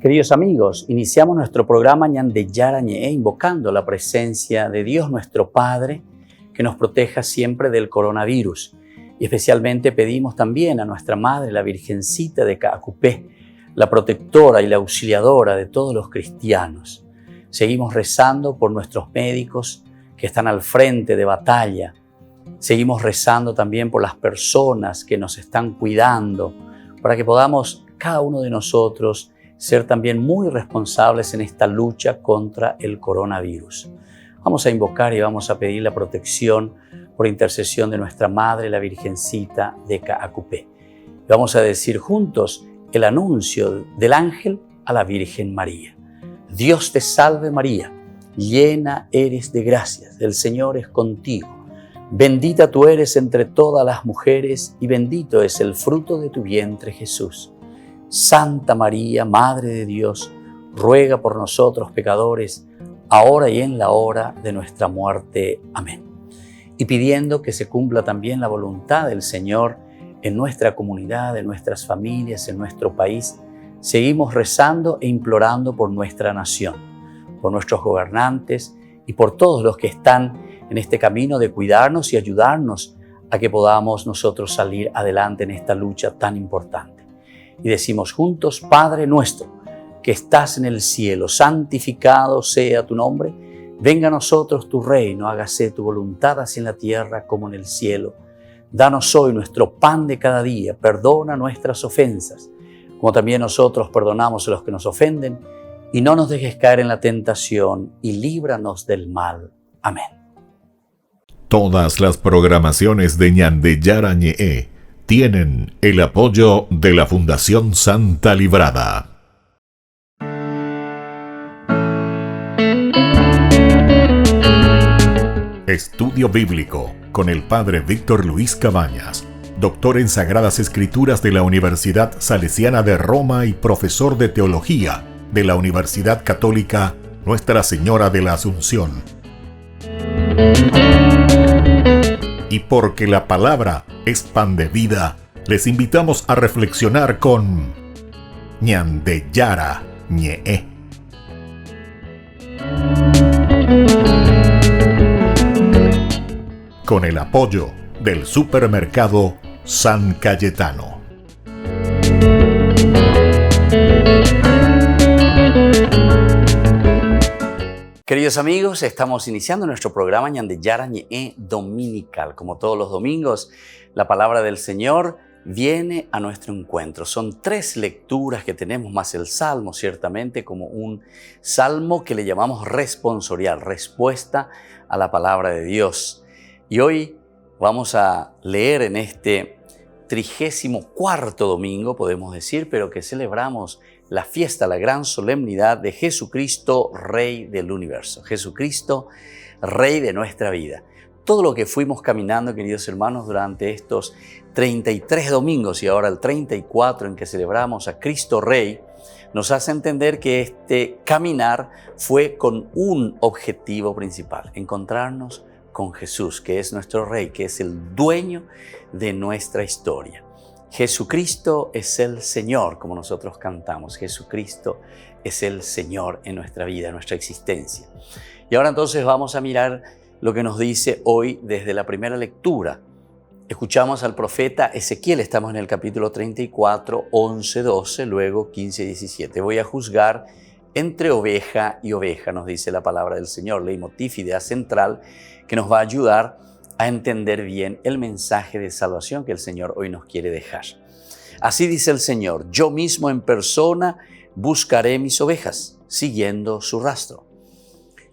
Queridos amigos, iniciamos nuestro programa Ñande Yarañe, invocando la presencia de Dios nuestro Padre, que nos proteja siempre del coronavirus. Y especialmente pedimos también a nuestra Madre, la Virgencita de Caacupé, la protectora y la auxiliadora de todos los cristianos. Seguimos rezando por nuestros médicos que están al frente de batalla. Seguimos rezando también por las personas que nos están cuidando, para que podamos, cada uno de nosotros, ser también muy responsables en esta lucha contra el coronavirus. Vamos a invocar y vamos a pedir la protección por intercesión de nuestra Madre, la Virgencita de Caacupé. Vamos a decir juntos el anuncio del ángel a la Virgen María. Dios te salve María, llena eres de gracias, el Señor es contigo. Bendita tú eres entre todas las mujeres y bendito es el fruto de tu vientre Jesús. Santa María, Madre de Dios, ruega por nosotros pecadores, ahora y en la hora de nuestra muerte. Amén. Y pidiendo que se cumpla también la voluntad del Señor en nuestra comunidad, en nuestras familias, en nuestro país, seguimos rezando e implorando por nuestra nación, por nuestros gobernantes y por todos los que están en este camino de cuidarnos y ayudarnos a que podamos nosotros salir adelante en esta lucha tan importante. Y decimos juntos, Padre nuestro, que estás en el cielo, santificado sea tu nombre. Venga a nosotros tu reino, hágase tu voluntad así en la tierra como en el cielo. Danos hoy nuestro pan de cada día, perdona nuestras ofensas, como también nosotros perdonamos a los que nos ofenden, y no nos dejes caer en la tentación, y líbranos del mal. Amén. Todas las programaciones de Ñande Yarañe tienen el apoyo de la Fundación Santa Librada. Estudio Bíblico con el Padre Víctor Luis Cabañas, doctor en Sagradas Escrituras de la Universidad Salesiana de Roma y profesor de Teología de la Universidad Católica Nuestra Señora de la Asunción. Y porque la palabra es pan de vida, les invitamos a reflexionar con Ñande Yarañe. Con el apoyo del supermercado San Cayetano. Queridos amigos, estamos iniciando nuestro programa Ñande Yarañe dominical. Como todos los domingos, la palabra del Señor viene a nuestro encuentro. Son 3 lecturas que tenemos, más el Salmo, ciertamente como un salmo que le llamamos responsorial, respuesta a la palabra de Dios. Y hoy vamos a leer en este 34º domingo, podemos decir, pero que celebramos la fiesta, la gran solemnidad de Jesucristo, Rey del universo. Jesucristo, Rey de nuestra vida. Todo lo que fuimos caminando, queridos hermanos, durante estos 33 domingos y ahora el 34 en que celebramos a Cristo Rey, nos hace entender que este caminar fue con un objetivo principal: encontrarnos con Jesús, que es nuestro Rey, que es el dueño de nuestra historia. Jesucristo es el Señor, como nosotros cantamos. Jesucristo es el Señor en nuestra vida, en nuestra existencia. Y ahora entonces vamos a mirar lo que nos dice hoy desde la primera lectura. Escuchamos al profeta Ezequiel, estamos en el capítulo 34, 11, 12, luego 15 y 17. Voy a juzgar entre oveja y oveja, nos dice la palabra del Señor, leitmotiv, idea central, que nos va a ayudar a entender bien el mensaje de salvación que el Señor hoy nos quiere dejar. Así dice el Señor: yo mismo en persona buscaré mis ovejas, siguiendo su rastro.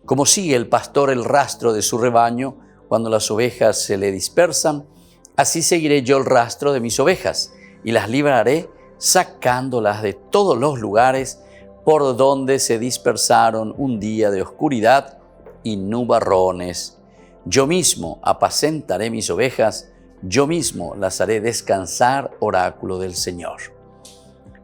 Como sigue el pastor el rastro de su rebaño cuando las ovejas se le dispersan, así seguiré yo el rastro de mis ovejas y las libraré, sacándolas de todos los lugares por donde se dispersaron un día de oscuridad y nubarrones. Yo mismo apacentaré mis ovejas, yo mismo las haré descansar, oráculo del Señor.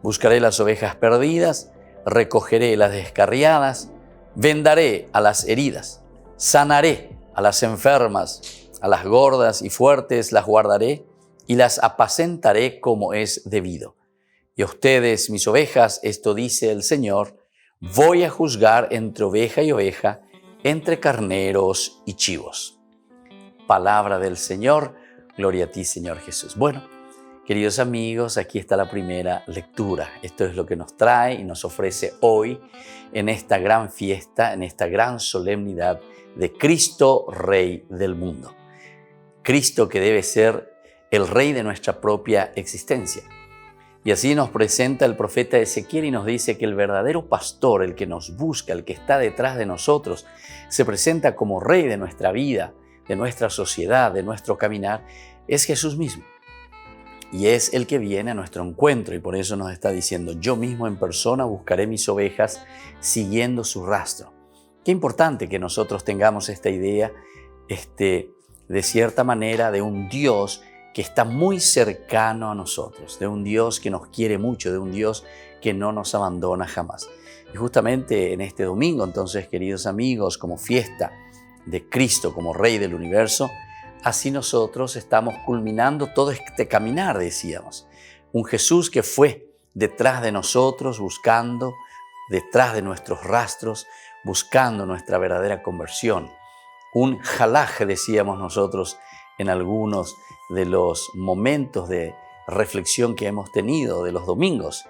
Buscaré las ovejas perdidas, recogeré las descarriadas, vendaré a las heridas, sanaré a las enfermas, a las gordas y fuertes las guardaré y las apacentaré como es debido. Y a ustedes, mis ovejas, esto dice el Señor, voy a juzgar entre oveja y oveja, entre carneros y chivos. Palabra del Señor, gloria a ti, Señor Jesús. Bueno, queridos amigos, aquí está la primera lectura. Esto es lo que nos trae y nos ofrece hoy en esta gran fiesta, en esta gran solemnidad de Cristo, Rey del mundo. Cristo que debe ser el Rey de nuestra propia existencia. Y así nos presenta el profeta Ezequiel y nos dice que el verdadero pastor, el que nos busca, el que está detrás de nosotros, se presenta como Rey de nuestra vida, de nuestra sociedad, de nuestro caminar, es Jesús mismo. Y es el que viene a nuestro encuentro y por eso nos está diciendo, yo mismo en persona buscaré mis ovejas siguiendo su rastro. Qué importante que nosotros tengamos esta idea, de cierta manera, de un Dios que está muy cercano a nosotros, de un Dios que nos quiere mucho, de un Dios que no nos abandona jamás. Y justamente en este domingo, entonces, queridos amigos, como fiesta de Cristo como Rey del universo, así nosotros estamos culminando todo este caminar, decíamos. Un Jesús que fue detrás de nosotros, buscando, detrás de nuestros rastros, buscando nuestra verdadera conversión. Un jalaj, decíamos nosotros en algunos de los momentos de reflexión que hemos tenido de los domingos,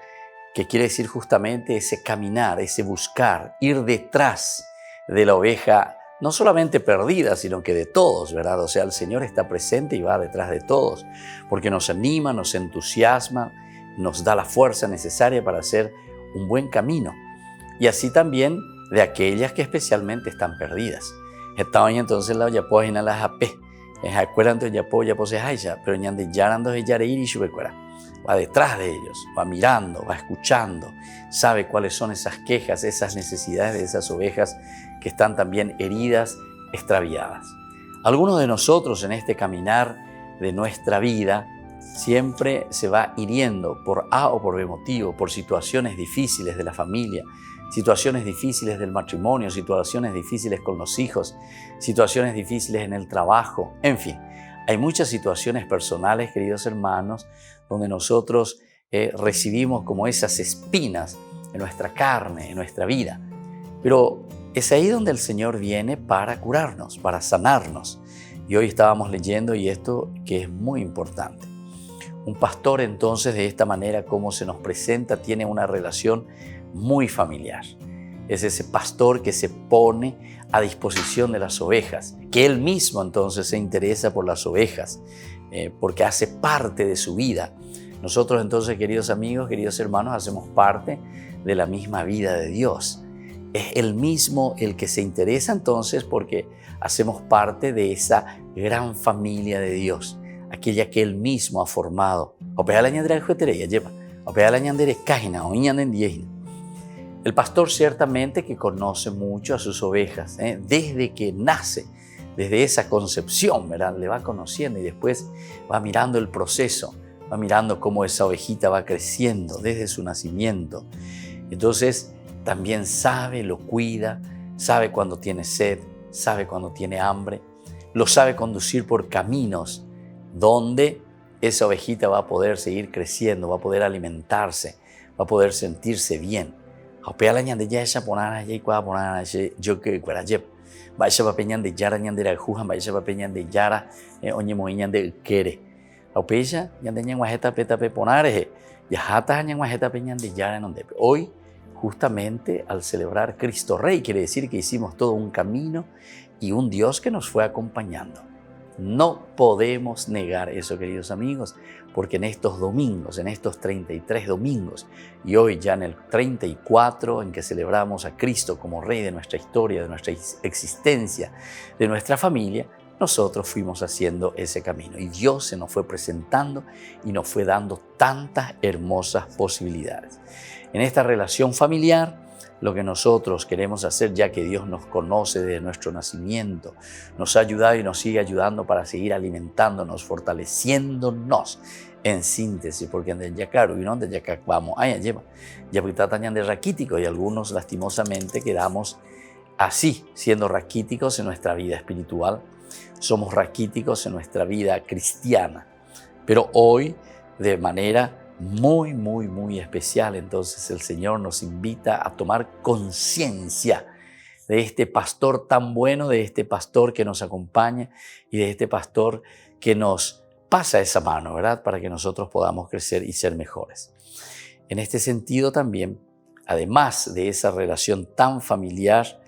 que quiere decir justamente ese caminar, ese buscar, ir detrás de la oveja, no solamente perdida, sino que de todos, ¿verdad? O sea, el Señor está presente y va detrás de todos, porque nos anima, nos entusiasma, nos da la fuerza necesaria para hacer un buen camino. Y así también de aquellas que especialmente están perdidas. Esta hoy entonces la página la japé. Entonces ya se haya, pero ñande yarando de yareir y shubecuera. Va detrás de ellos, va mirando, va escuchando, sabe cuáles son esas quejas, esas necesidades de esas ovejas que están también heridas, extraviadas. Algunos de nosotros en este caminar de nuestra vida siempre se va hiriendo por A o por B motivo, por situaciones difíciles de la familia, situaciones difíciles del matrimonio, situaciones difíciles con los hijos, situaciones difíciles en el trabajo, en fin. Hay muchas situaciones personales, queridos hermanos, donde nosotros recibimos como esas espinas en nuestra carne, en nuestra vida. Pero es ahí donde el Señor viene para curarnos, para sanarnos. Y hoy estábamos leyendo, y esto que es muy importante. Un pastor entonces de esta manera como se nos presenta tiene una relación muy familiar. Es ese pastor que se pone a disposición de las ovejas, que él mismo entonces se interesa por las ovejas, porque hace parte de su vida. Nosotros entonces, queridos amigos, queridos hermanos, hacemos parte de la misma vida de Dios. Es Él mismo el que se interesa entonces porque hacemos parte de esa gran familia de Dios, aquella que Él mismo ha formado. El pastor ciertamente que conoce mucho a sus ovejas, desde que nace, desde esa concepción, ¿verdad? Le va conociendo y después va mirando el proceso, va mirando cómo esa ovejita va creciendo desde su nacimiento. Entonces también sabe, lo cuida, sabe cuando tiene sed, sabe cuando tiene hambre, lo sabe conducir por caminos donde esa ovejita va a poder seguir creciendo, va a poder alimentarse, va a poder sentirse bien. Vaya papeñan de yara ñan de la juja, vaya papeñan de yara oñe moñan de quere. Aupeya ñan de ñan guajeta peta peponares, yajata ñan guajeta peñan de yara en donde. Hoy, justamente al celebrar Cristo Rey, quiere decir que hicimos todo un camino y un Dios que nos fue acompañando. No podemos negar eso, queridos amigos, porque en estos domingos, en estos 33 domingos, y hoy ya en el 34 en que celebramos a Cristo como Rey de nuestra historia, de nuestra existencia, de nuestra familia, nosotros fuimos haciendo ese camino. Y Dios se nos fue presentando y nos fue dando tantas hermosas posibilidades. En esta relación familiar, lo que nosotros queremos hacer, ya que Dios nos conoce desde nuestro nacimiento, nos ha ayudado y nos sigue ayudando para seguir alimentándonos, fortaleciéndonos en síntesis, porque ya claro, y no de ya vamos, ya porque tratan de raquítico y algunos lastimosamente quedamos así, siendo raquíticos en nuestra vida espiritual, somos raquíticos en nuestra vida cristiana, pero hoy de manera muy, muy, muy especial. Entonces el Señor nos invita a tomar conciencia de este pastor tan bueno, de este pastor que nos acompaña y de este pastor que nos pasa esa mano, ¿verdad? Para que nosotros podamos crecer y ser mejores. En este sentido también, además de esa relación tan familiar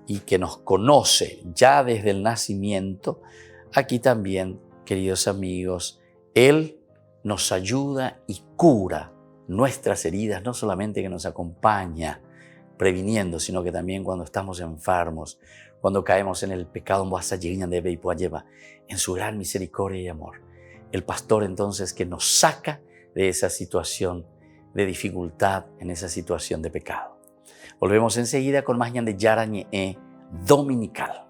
y que nos conoce ya desde el nacimiento, aquí también, queridos amigos, Él nos ayuda y cura nuestras heridas, no solamente que nos acompaña previniendo, sino que también cuando estamos enfermos, cuando caemos en el pecado, en su gran misericordia y amor. El pastor entonces que nos saca de esa situación de dificultad, en esa situación de pecado. Volvemos enseguida con más Ñande Yara Ñe'e Dominical.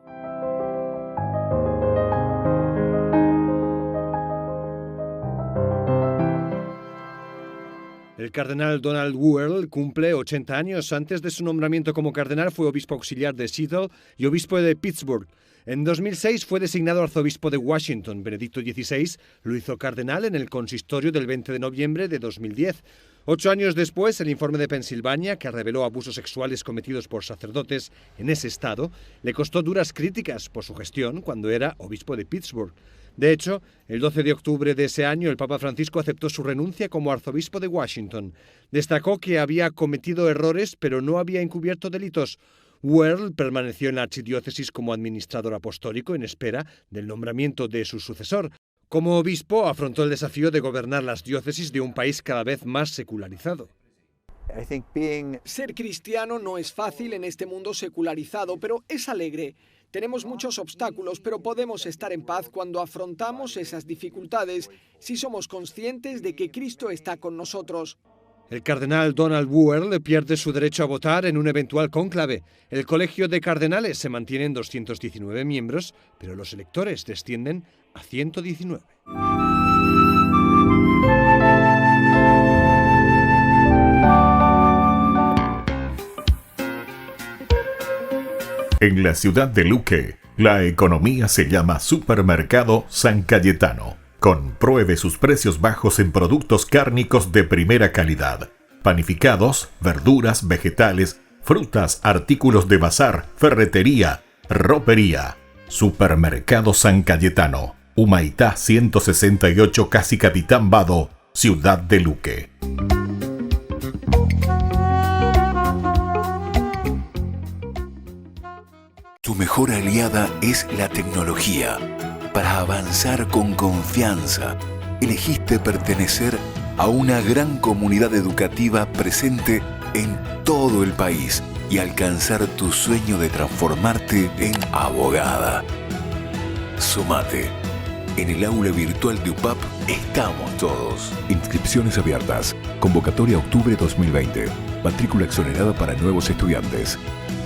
El cardenal Donald Wuerl cumple 80 años. Antes de su nombramiento como cardenal fue obispo auxiliar de Seattle y obispo de Pittsburgh. En 2006 fue designado arzobispo de Washington. Benedicto XVI lo hizo cardenal en el consistorio del 20 de noviembre de 2010. 8 años después, el informe de Pensilvania, que reveló abusos sexuales cometidos por sacerdotes en ese estado, le costó duras críticas por su gestión cuando era obispo de Pittsburgh. De hecho, el 12 de octubre de ese año, el Papa Francisco aceptó su renuncia como arzobispo de Washington. Destacó que había cometido errores, pero no había encubierto delitos. Wuerl permaneció en la archidiócesis como administrador apostólico en espera del nombramiento de su sucesor. Como obispo, afrontó el desafío de gobernar las diócesis de un país cada vez más secularizado. Ser cristiano no es fácil en este mundo secularizado, pero es alegre. Tenemos muchos obstáculos, pero podemos estar en paz cuando afrontamos esas dificultades si somos conscientes de que Cristo está con nosotros. El cardenal Donald Wuerl pierde su derecho a votar en un eventual cónclave. El colegio de cardenales se mantiene en 219 miembros, pero los electores descienden a 119. En la ciudad de Luque, la economía se llama Supermercado San Cayetano. Compruebe sus precios bajos en productos cárnicos de primera calidad. Panificados, verduras, vegetales, frutas, artículos de bazar, ferretería, ropería. Supermercado San Cayetano. Humaitá 168, Casi Capitán Vado, ciudad de Luque. Tu mejor aliada es la tecnología. Para avanzar con confianza, elegiste pertenecer a una gran comunidad educativa presente en todo el país y alcanzar tu sueño de transformarte en abogada. Sumate. En el aula virtual de UPAP estamos todos. Inscripciones abiertas. Convocatoria octubre 2020. Matrícula exonerada para nuevos estudiantes.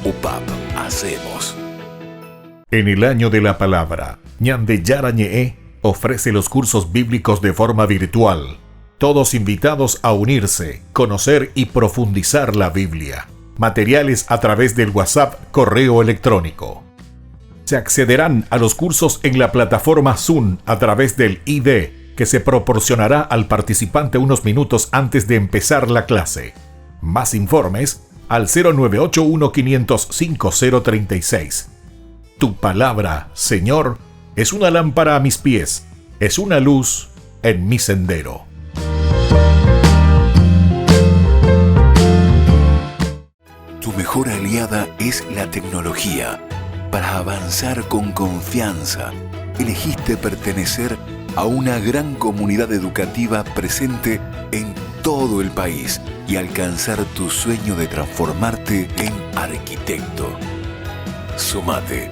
UPAP. Hacemos. En el año de la palabra, Ñande Yara Ñe'e ofrece los cursos bíblicos de forma virtual. Todos invitados a unirse, conocer y profundizar la Biblia. Materiales a través del WhatsApp, correo electrónico. Se accederán a los cursos en la plataforma Zoom a través del ID, que se proporcionará al participante unos minutos antes de empezar la clase. Más informes al 0981 505 036. Tu palabra, Señor, es una lámpara a mis pies, es una luz en mi sendero. Tu mejor aliada es la tecnología. Para avanzar con confianza, elegiste pertenecer a una gran comunidad educativa presente en todo el país y alcanzar tu sueño de transformarte en arquitecto. Sumate.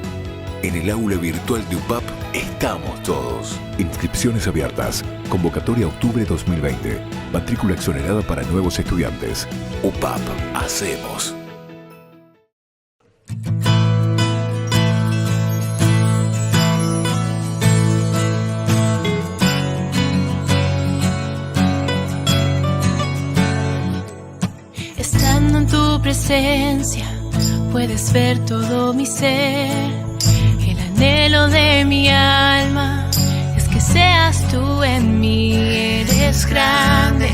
En el aula virtual de UPAP estamos todos. Inscripciones abiertas. Convocatoria octubre 2020. Matrícula exonerada para nuevos estudiantes. UPAP. Hacemos. Estando en tu presencia, puedes ver todo mi ser. El anhelo de mi alma es que seas tú en mí. Eres grande,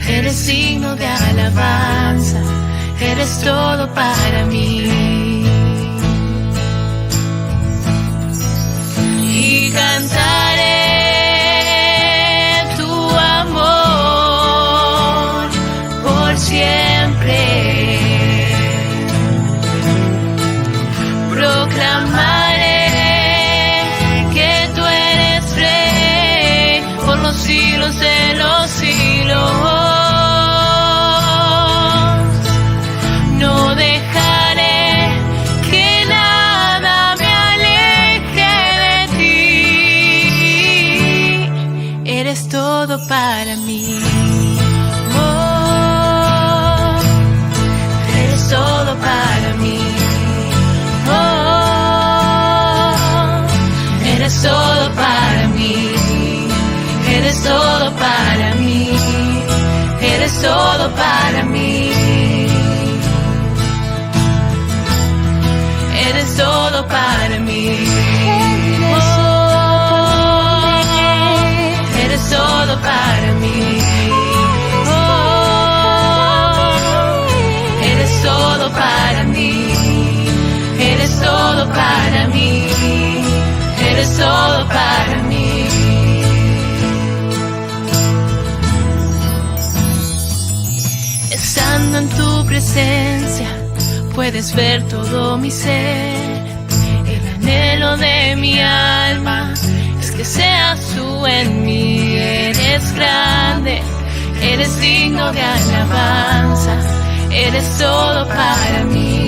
eres digno de alabanza, eres todo para mí. Y cantaré tu amor por siempre. Proclamaré que tú eres Rey por los siglos de los siglos. No dejaré que nada me aleje de ti. Eres todo para mí. Oh, eres todo para mí. Eres todo para mí, eres todo para mí, eres todo para mí, eres todo para mí, oh, eres todo para mí, oh, eres todo para mí, eres todo para mí. Eres todo para mí. Estando en tu presencia, puedes ver todo mi ser. El anhelo de mi alma es que seas tú en mí. Eres grande, eres digno de alabanza, eres todo para mí.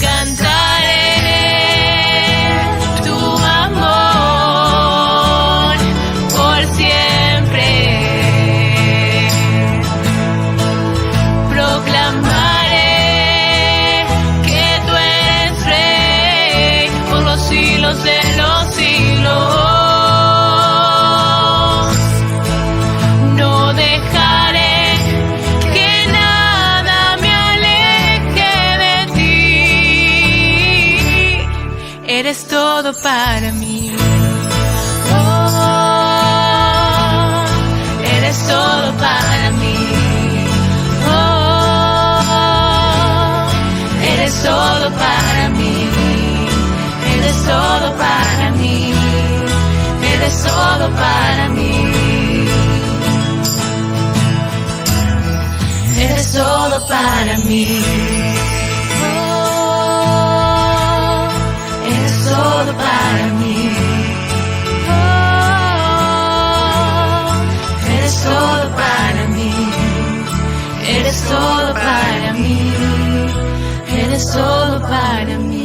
Cantaré tu amor por siempre. Proclamaré que tú eres Rey por los siglos de los siglos. No dejaré que nada me aleje de ti. Eres todo para mí. Oh, eres todo para mí. Oh, eres todo para mí. Eres todo para mí. Eres todo para mí. Eres todo para mí. Todo para mí, oh, eres todo para mí, eres todo para mí, eres todo para mí.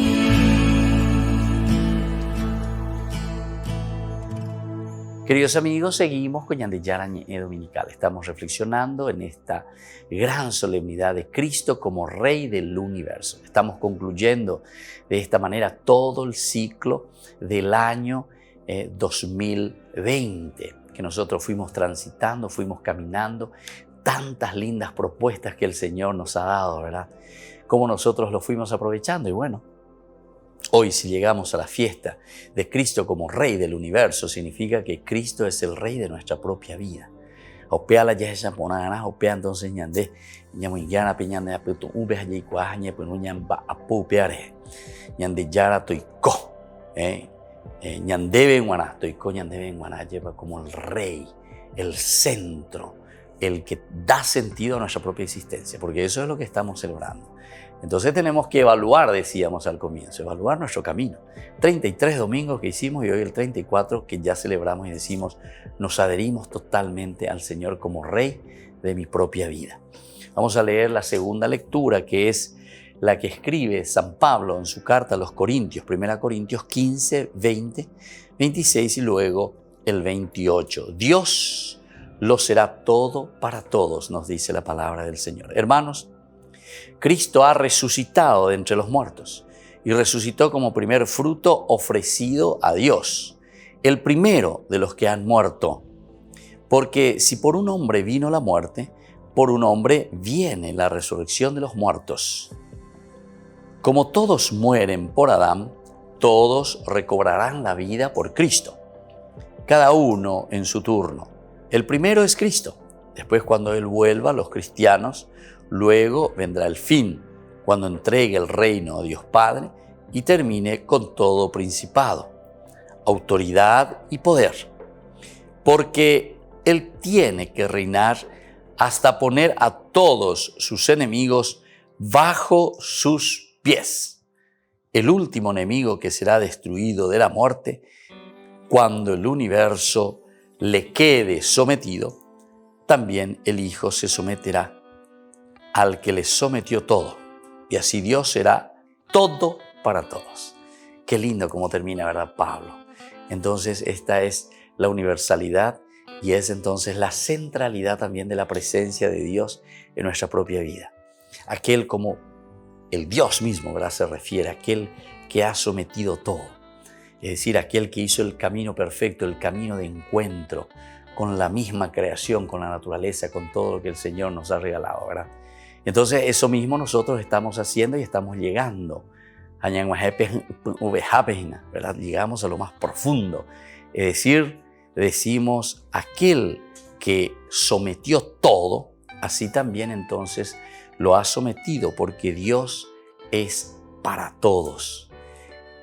Queridos amigos, seguimos con Ñande Yarañe Dominical. Estamos reflexionando en esta gran solemnidad de Cristo como Rey del universo. Estamos concluyendo de esta manera todo el ciclo del año 2020 que nosotros fuimos transitando, fuimos caminando. Tantas lindas propuestas que el Señor nos ha dado, ¿verdad? Cómo nosotros lo fuimos aprovechando. Y bueno, hoy si llegamos a la fiesta de Cristo como Rey del universo, significa que Cristo es el Rey de nuestra propia vida. Opea la ya ponana, opea entonces ñande, ñamuingana peñande apeto ube allí cuajañe pues no ñamba apupeare. Ñande yara toico, ñandebe en guaná, toico ñandebe en guaná lleva como el Rey, el centro, el que da sentido a nuestra propia existencia, porque eso es lo que estamos celebrando. Entonces tenemos que evaluar, decíamos al comienzo, evaluar nuestro camino. 33 domingos que hicimos y hoy el 34 que ya celebramos y decimos, nos adherimos totalmente al Señor como Rey de mi propia vida. Vamos a leer la segunda lectura, que es la que escribe San Pablo en su carta a los Corintios, 1 Corintios 15, 20, 26 y luego el 28. Dios lo será todo para todos, nos dice la palabra del Señor. Hermanos, Cristo ha resucitado de entre los muertos y resucitó como primer fruto ofrecido a Dios, el primero de los que han muerto. Porque si por un hombre vino la muerte, por un hombre viene la resurrección de los muertos. Como todos mueren por Adán, todos recobrarán la vida por Cristo. cada uno en su turno. El primero es Cristo. Después, cuando Él vuelva, los cristianos. Luego vendrá el fin, cuando entregue el reino a Dios Padre y termine con todo principado, autoridad y poder. Porque Él tiene que reinar hasta poner a todos sus enemigos bajo sus pies. El último enemigo que será destruido de la muerte, cuando el universo le quede sometido, también el Hijo se someterá al que le sometió todo. Y así Dios será todo para todos. Qué lindo cómo termina, ¿verdad, Pablo? Entonces, esta es la universalidad y es entonces la centralidad también de la presencia de Dios en nuestra propia vida. Aquel como el Dios mismo, ¿verdad? Se refiere a aquel que ha sometido todo. Es decir, aquel que hizo el camino perfecto, el camino de encuentro con la misma creación, con la naturaleza, con todo lo que el Señor nos ha regalado, ¿verdad? Entonces, eso mismo nosotros estamos haciendo y estamos llegando. ¿Verdad? Llegamos a lo más profundo. Es decir, decimos, aquel que sometió todo, así también entonces lo ha sometido, porque Dios es para todos.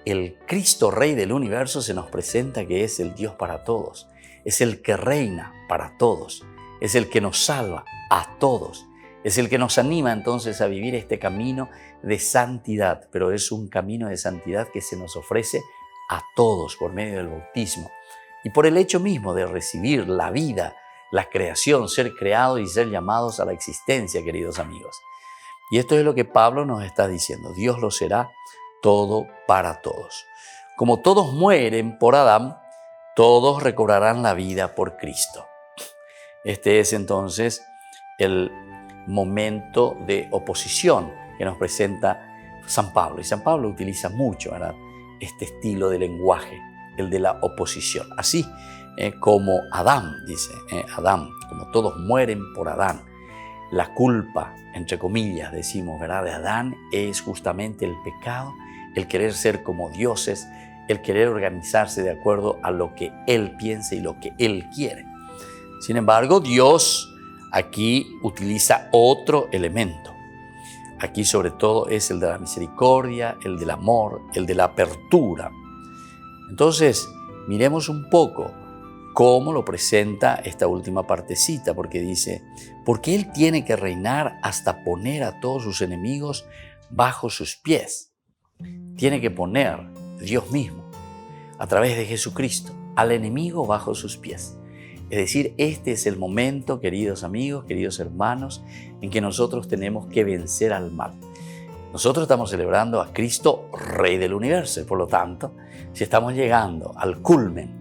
El Cristo Rey del universo se nos presenta que es el Dios para todos. Es el que reina para todos. Es el que nos salva a todos. Es el que nos anima entonces a vivir este camino de santidad, pero es un camino de santidad que se nos ofrece a todos por medio del bautismo y por el hecho mismo de recibir la vida, la creación, ser creados y ser llamados a la existencia, queridos amigos. Y esto es lo que Pablo nos está diciendo. Dios lo será todo para todos. Como todos mueren por Adán, todos recobrarán la vida por Cristo. Este es entonces el momento de oposición que nos presenta San Pablo. Y San Pablo utiliza mucho, ¿verdad?, este estilo de lenguaje, el de la oposición. Así como Adán, dice, Adán, como todos mueren por Adán. La culpa, entre comillas, decimos, ¿verdad?, de Adán es justamente el pecado, el querer ser como dioses, el querer organizarse de acuerdo a lo que él piensa y lo que él quiere. Sin embargo, Dios aquí utiliza otro elemento. Aquí sobre todo es el de la misericordia, el del amor, el de la apertura. Entonces, miremos un poco cómo lo presenta esta última partecita, porque dice, porque Él tiene que reinar hasta poner a todos sus enemigos bajo sus pies. Tiene que poner Dios mismo, a través de Jesucristo, al enemigo bajo sus pies. Es decir, este es el momento, queridos amigos, queridos hermanos, en que nosotros tenemos que vencer al mal. Nosotros estamos celebrando a Cristo, Rey del universo, y por lo tanto, si estamos llegando al culmen,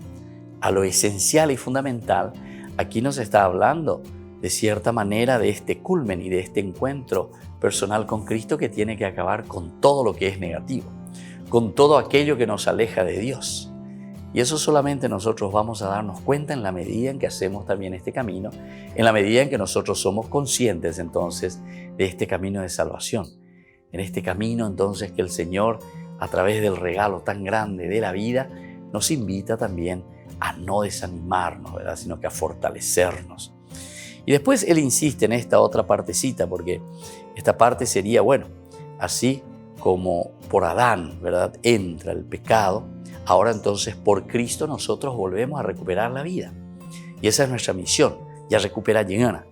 a lo esencial y fundamental, aquí nos está hablando de cierta manera de este culmen y de este encuentro personal con Cristo que tiene que acabar con todo lo que es negativo, con todo aquello que nos aleja de Dios. Y eso solamente nosotros vamos a darnos cuenta en la medida en que hacemos también este camino, en la medida en que nosotros somos conscientes entonces de este camino de salvación, en este camino entonces que el Señor, a través del regalo tan grande de la vida, nos invita también a no desanimarnos, ¿verdad?, sino que a fortalecernos. Y después Él insiste en esta otra partecita, porque esta parte sería, bueno, así como por Adán, ¿verdad?, entra el pecado, ahora entonces por Cristo nosotros volvemos a recuperar la vida. Y esa es nuestra misión, ya recuperar llegana,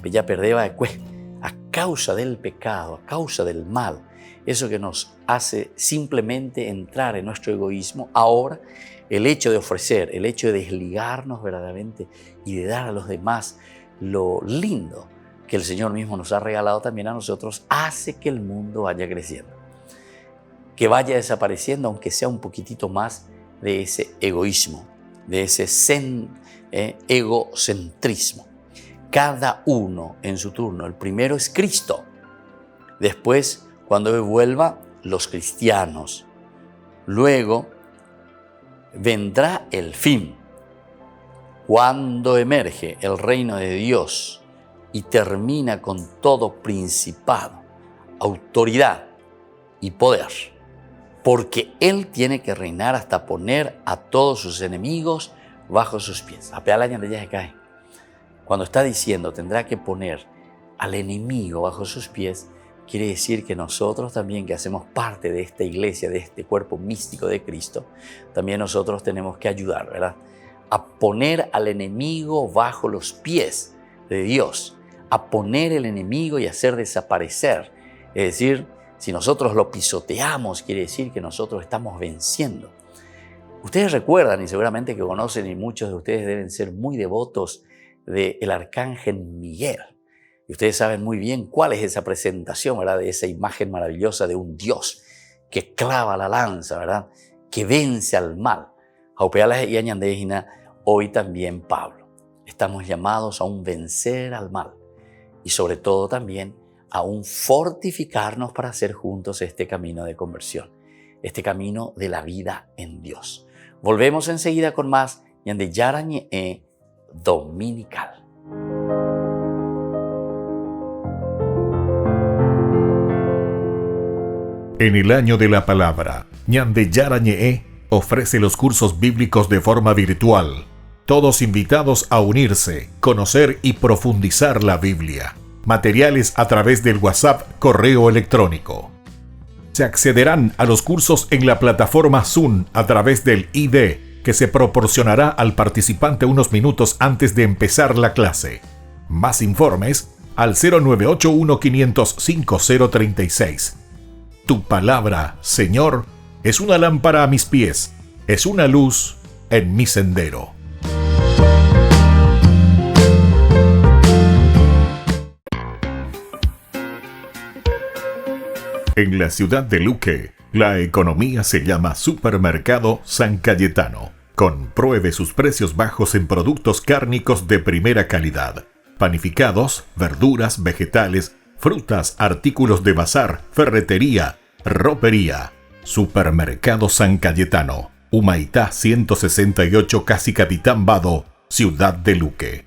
ya perdeba después, a causa del pecado, a causa del mal, eso que nos hace simplemente entrar en nuestro egoísmo. Ahora el hecho de ofrecer, el hecho de desligarnos verdaderamente y de dar a los demás lo lindo que el Señor mismo nos ha regalado también a nosotros, hace que el mundo vaya creciendo, que vaya desapareciendo, aunque sea un poquitito más de ese egoísmo, de ese egocentrismo. Cada uno en su turno. El primero es Cristo. Después, cuando Él vuelva, los cristianos. Luego vendrá el fin, cuando emerge el reino de Dios y termina con todo principado, autoridad y poder. Porque Él tiene que reinar hasta poner a todos sus enemigos bajo sus pies. Apeala ñande cae. Cuando está diciendo tendrá que poner al enemigo bajo sus pies, quiere decir que nosotros también, que hacemos parte de esta iglesia, de este cuerpo místico de Cristo, también nosotros tenemos que ayudar, ¿verdad?, a poner al enemigo bajo los pies de Dios, a poner el enemigo y hacer desaparecer. Es decir, si nosotros lo pisoteamos, quiere decir que nosotros estamos venciendo. Ustedes recuerdan, y seguramente que conocen, y muchos de ustedes deben ser muy devotos del arcángel Miguel. Y ustedes saben muy bien cuál es esa presentación, ¿verdad?, de esa imagen maravillosa de un Dios que clava la lanza, ¿verdad?, que vence al mal. Hoy también Pablo. Estamos llamados a un vencer al mal y sobre todo también a un fortificarnos para hacer juntos este camino de conversión, este camino de la vida en Dios. Volvemos enseguida con más Ñande Yara Ñe'e Dominical. En el año de la palabra, Ñande Yara Ñe'e ofrece los cursos bíblicos de forma virtual. Todos invitados a unirse, conocer y profundizar la Biblia. Materiales a través del WhatsApp, correo electrónico. Se accederán a los cursos en la plataforma Zoom a través del ID, que se proporcionará al participante unos minutos antes de empezar la clase. Más informes al 0981-500-5036. Tu palabra, Señor, es una lámpara a mis pies, es una luz en mi sendero. En la ciudad de Luque, la economía se llama Supermercado San Cayetano. Compruebe sus precios bajos en productos cárnicos de primera calidad. Panificados, verduras, vegetales, frutas, artículos de bazar, ferretería, ropería. Supermercado San Cayetano, Humaitá 168, Casi Capitán Vado, ciudad de Luque.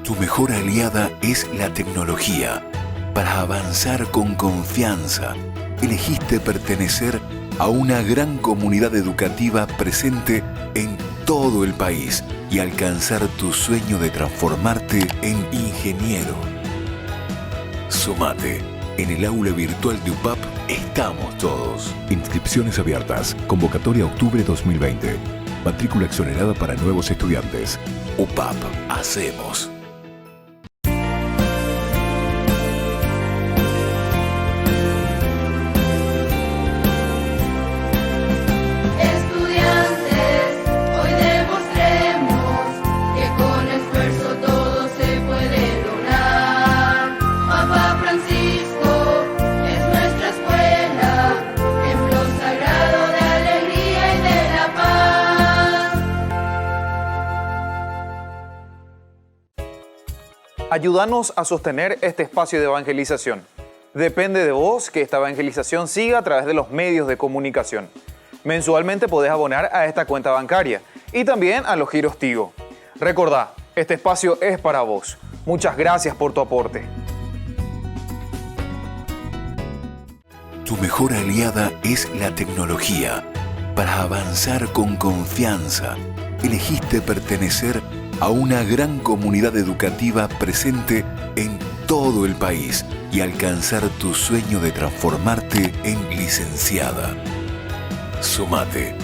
Tu mejor aliada es la tecnología. Para avanzar con confianza, elegiste pertenecer a una gran comunidad educativa presente en todo el país y alcanzar tu sueño de transformarte en ingeniero. Sumate. En el aula virtual de UPAP estamos todos. Inscripciones abiertas. Convocatoria octubre 2020. Matrícula exonerada para nuevos estudiantes. UPAP. Hacemos. Ayúdanos a sostener este espacio de evangelización. Depende de vos que esta evangelización siga a través de los medios de comunicación. Mensualmente podés abonar a esta cuenta bancaria y también a los giros Tigo. Recordá, este espacio es para vos. Muchas gracias por tu aporte. Tu mejor aliada es la tecnología. Para avanzar con confianza, elegiste pertenecer a una gran comunidad educativa presente en todo el país y alcanzar tu sueño de transformarte en licenciada. Sumate.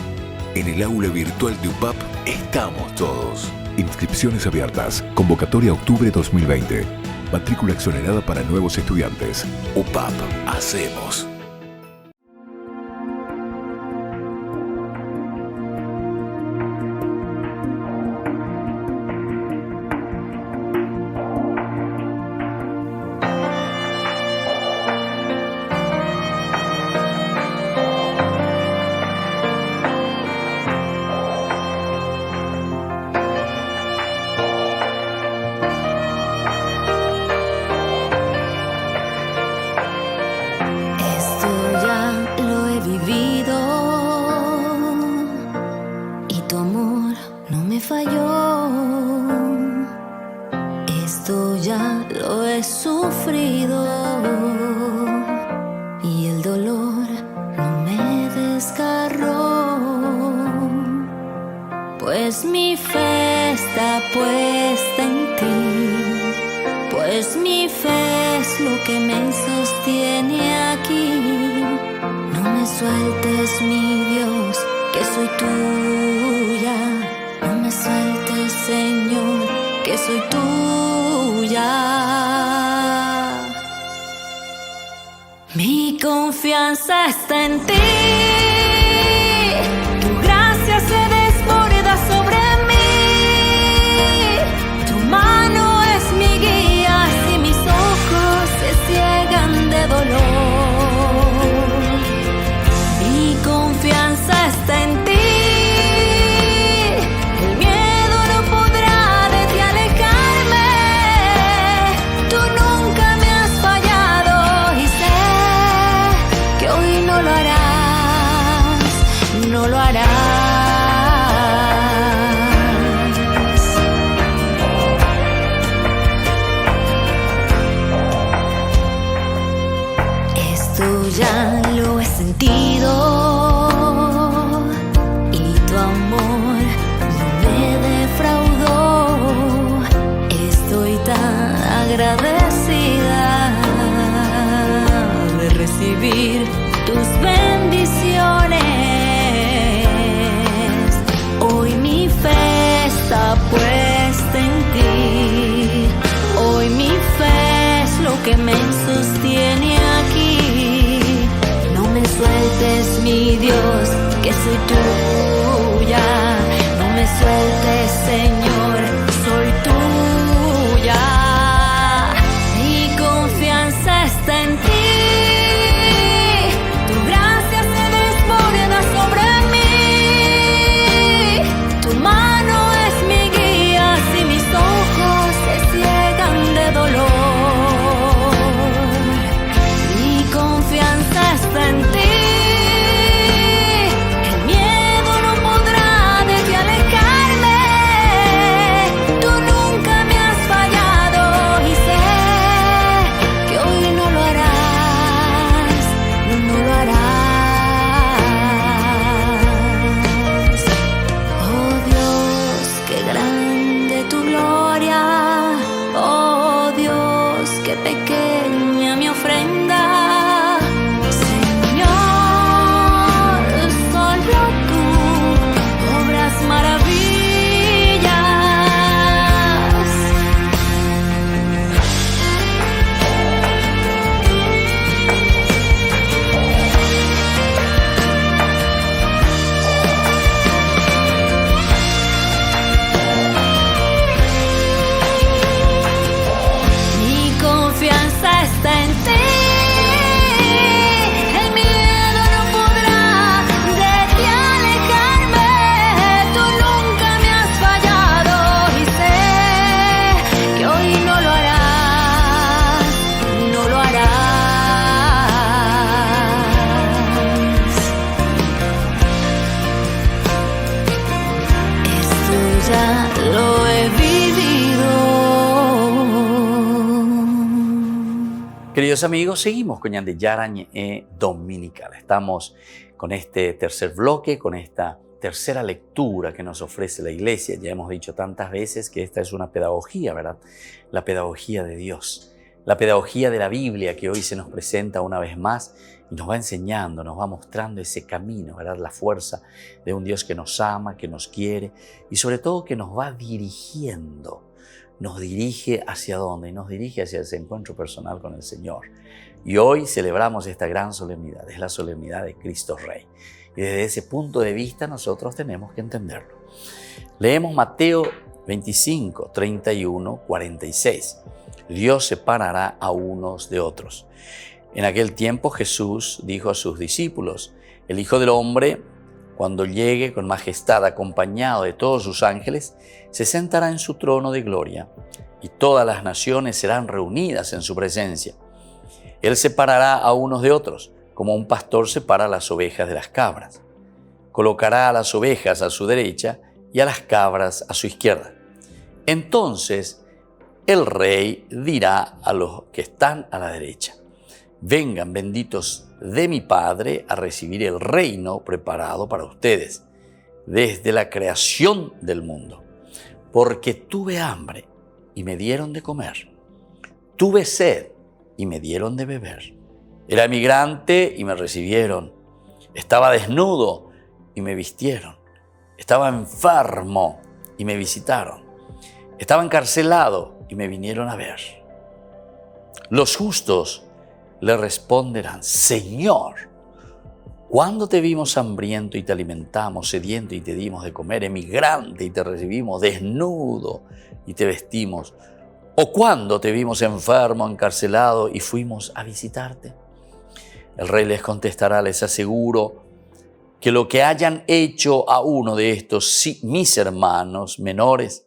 En el aula virtual de UPAP estamos todos. Inscripciones abiertas. Convocatoria octubre 2020. Matrícula exonerada para nuevos estudiantes. UPAP. Hacemos. Esto ya lo he sufrido y el dolor sueltes, mi Dios, que soy tuya. No me sueltes, Señor, que soy tuya. Mi confianza está en ti. Tu gracia se desborda sobre mí. Tu mano es mi guía y mis ojos se ciegan de dolor. Mi confianza está en ti. El miedo no podrá de ti alejarme. Tú nunca me has fallado y sé que hoy no lo harás, no lo harás. Esto ya lo he sentido y tu amor no me defraudó. Estoy tan agradecida de recibir tus bendiciones. Hoy mi fe está puesta en ti. Hoy mi fe es lo que me sostiene aquí. No me sueltes, mi Dios, que soy tuya. No me sueltes, Señor, soy tuya. Mi confianza está en ti. Tu gracia se desborda sobre mí. Tu mano es mi guía y mis ojos se ciegan de dolor. Mi confianza está en ti. El miedo no podrá de ti alejarme. Tú nunca me has fallado y sé que hoy no lo harás, no lo harás. Oh Dios, qué grande tu gloria. Oh Dios, qué pequeña mi ofrenda. Señor, solo tú obras maravillas. Mi confianza está en ti. El miedo no podrá de ti alejarme. Tú nunca me has fallado y sé que hoy no lo harás, no lo harás. Esto ya lo he vivido. Queridos amigos, seguimos con Ñandeyara Ñe'e Dominical. Estamos con este tercer bloque, con esta tercera lectura que nos ofrece la Iglesia. Ya hemos dicho tantas veces que esta es una pedagogía, ¿verdad? La pedagogía de Dios, la pedagogía de la Biblia que hoy se nos presenta una vez más y nos va enseñando, nos va mostrando ese camino, ¿verdad? La fuerza de un Dios que nos ama, que nos quiere y sobre todo que nos va dirigiendo. Nos dirige hacia dónde, y nos dirige hacia ese encuentro personal con el Señor. Y hoy celebramos esta gran solemnidad, es la solemnidad de Cristo Rey. Y desde ese punto de vista nosotros tenemos que entenderlo. Leemos Mateo 25, 31, 46. Dios separará a unos de otros. En aquel tiempo Jesús dijo a sus discípulos, el Hijo del Hombre, cuando llegue con majestad acompañado de todos sus ángeles, se sentará en su trono de gloria y todas las naciones serán reunidas en su presencia. Él separará a unos de otros, como un pastor separa las ovejas de las cabras. Colocará a las ovejas a su derecha y a las cabras a su izquierda. Entonces el rey dirá a los que están a la derecha, vengan benditos de mi Padre a recibir el reino preparado para ustedes desde la creación del mundo. Porque tuve hambre y me dieron de comer. Tuve sed y me dieron de beber. Era migrante y me recibieron. Estaba desnudo y me vistieron. Estaba enfermo y me visitaron. Estaba encarcelado y me vinieron a ver. Los justos le responderán: Señor, ¿cuándo te vimos hambriento y te alimentamos, sediento y te dimos de comer, emigrante y te recibimos, desnudo y te vestimos? ¿O cuándo te vimos enfermo, encarcelado y fuimos a visitarte? El rey les contestará: les aseguro que lo que hayan hecho a uno de estos mis hermanos menores,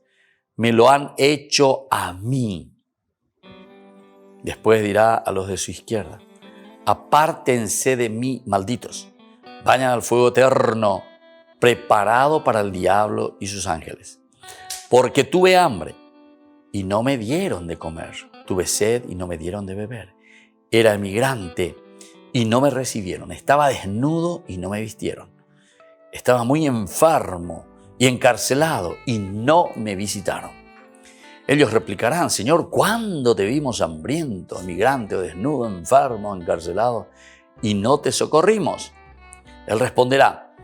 me lo han hecho a mí. Después dirá a los de su izquierda: apártense de mí, malditos, vayan al fuego eterno, preparado para el diablo y sus ángeles. Porque tuve hambre y no me dieron de comer, tuve sed y no me dieron de beber, era emigrante y no me recibieron, estaba desnudo y no me vistieron, estaba muy enfermo y encarcelado y no me visitaron. Ellos replicarán: Señor, ¿cuándo te vimos hambriento, emigrante o desnudo, enfermo, encarcelado y no te socorrimos? Él responderá: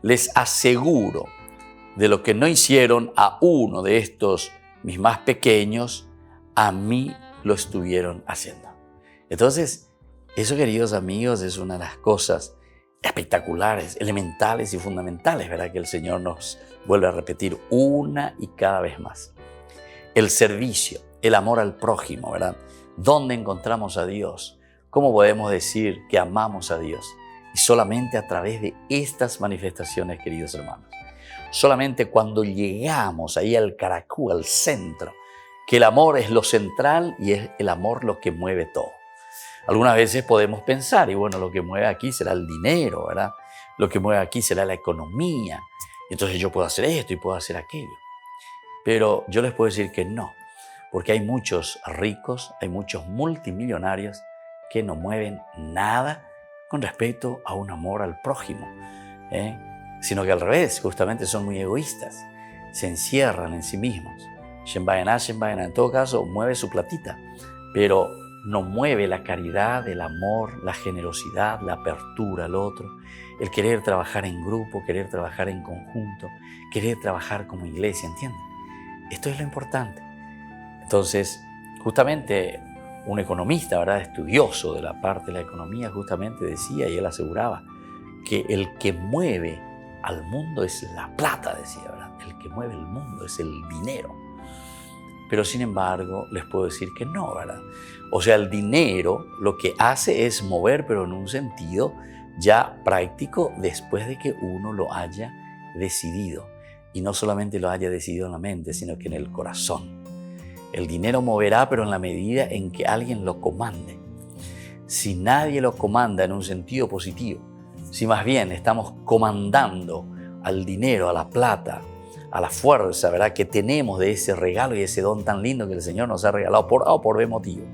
les aseguro, de lo que no hicieron a uno de estos mis más pequeños, a mí lo estuvieron haciendo. Entonces, eso, queridos amigos, es una de las cosas espectaculares, elementales y fundamentales, ¿verdad?, que el Señor nos vuelve a repetir una y cada vez más. El servicio, el amor al prójimo, ¿verdad? ¿Dónde encontramos a Dios? ¿Cómo podemos decir que amamos a Dios? Y solamente a través de estas manifestaciones, queridos hermanos. Solamente cuando llegamos ahí al caracú, al centro, que el amor es lo central y es el amor lo que mueve todo. Algunas veces podemos pensar, y bueno, lo que mueve aquí será el dinero, ¿verdad? Lo que mueve aquí será la economía. Entonces yo puedo hacer esto y puedo hacer aquello. Pero yo les puedo decir que no, porque hay muchos ricos, hay muchos multimillonarios que no mueven nada con respecto a un amor al prójimo, sino que al revés, justamente son muy egoístas, se encierran en sí mismos. En todo caso, mueve su platita, pero no mueve la caridad, el amor, la generosidad, la apertura al otro, el querer trabajar en grupo, querer trabajar en conjunto, querer trabajar como iglesia, ¿entienden? Esto es lo importante. Entonces, justamente un economista, ¿verdad?, estudioso de la parte de la economía, justamente decía, y él aseguraba, que el que mueve al mundo es la plata, decía, ¿verdad? El que mueve el mundo es el dinero. Pero sin embargo, les puedo decir que no, ¿verdad? O sea, el dinero lo que hace es mover, pero en un sentido ya práctico, después de que uno lo haya decidido. Y no solamente lo haya decidido en la mente, sino que en el corazón. El dinero moverá, pero en la medida en que alguien lo comande. Si nadie lo comanda en un sentido positivo, si más bien estamos comandando al dinero, a la plata, a la fuerza, ¿verdad?, que tenemos de ese regalo y ese don tan lindo que el Señor nos ha regalado por A o por B motivo.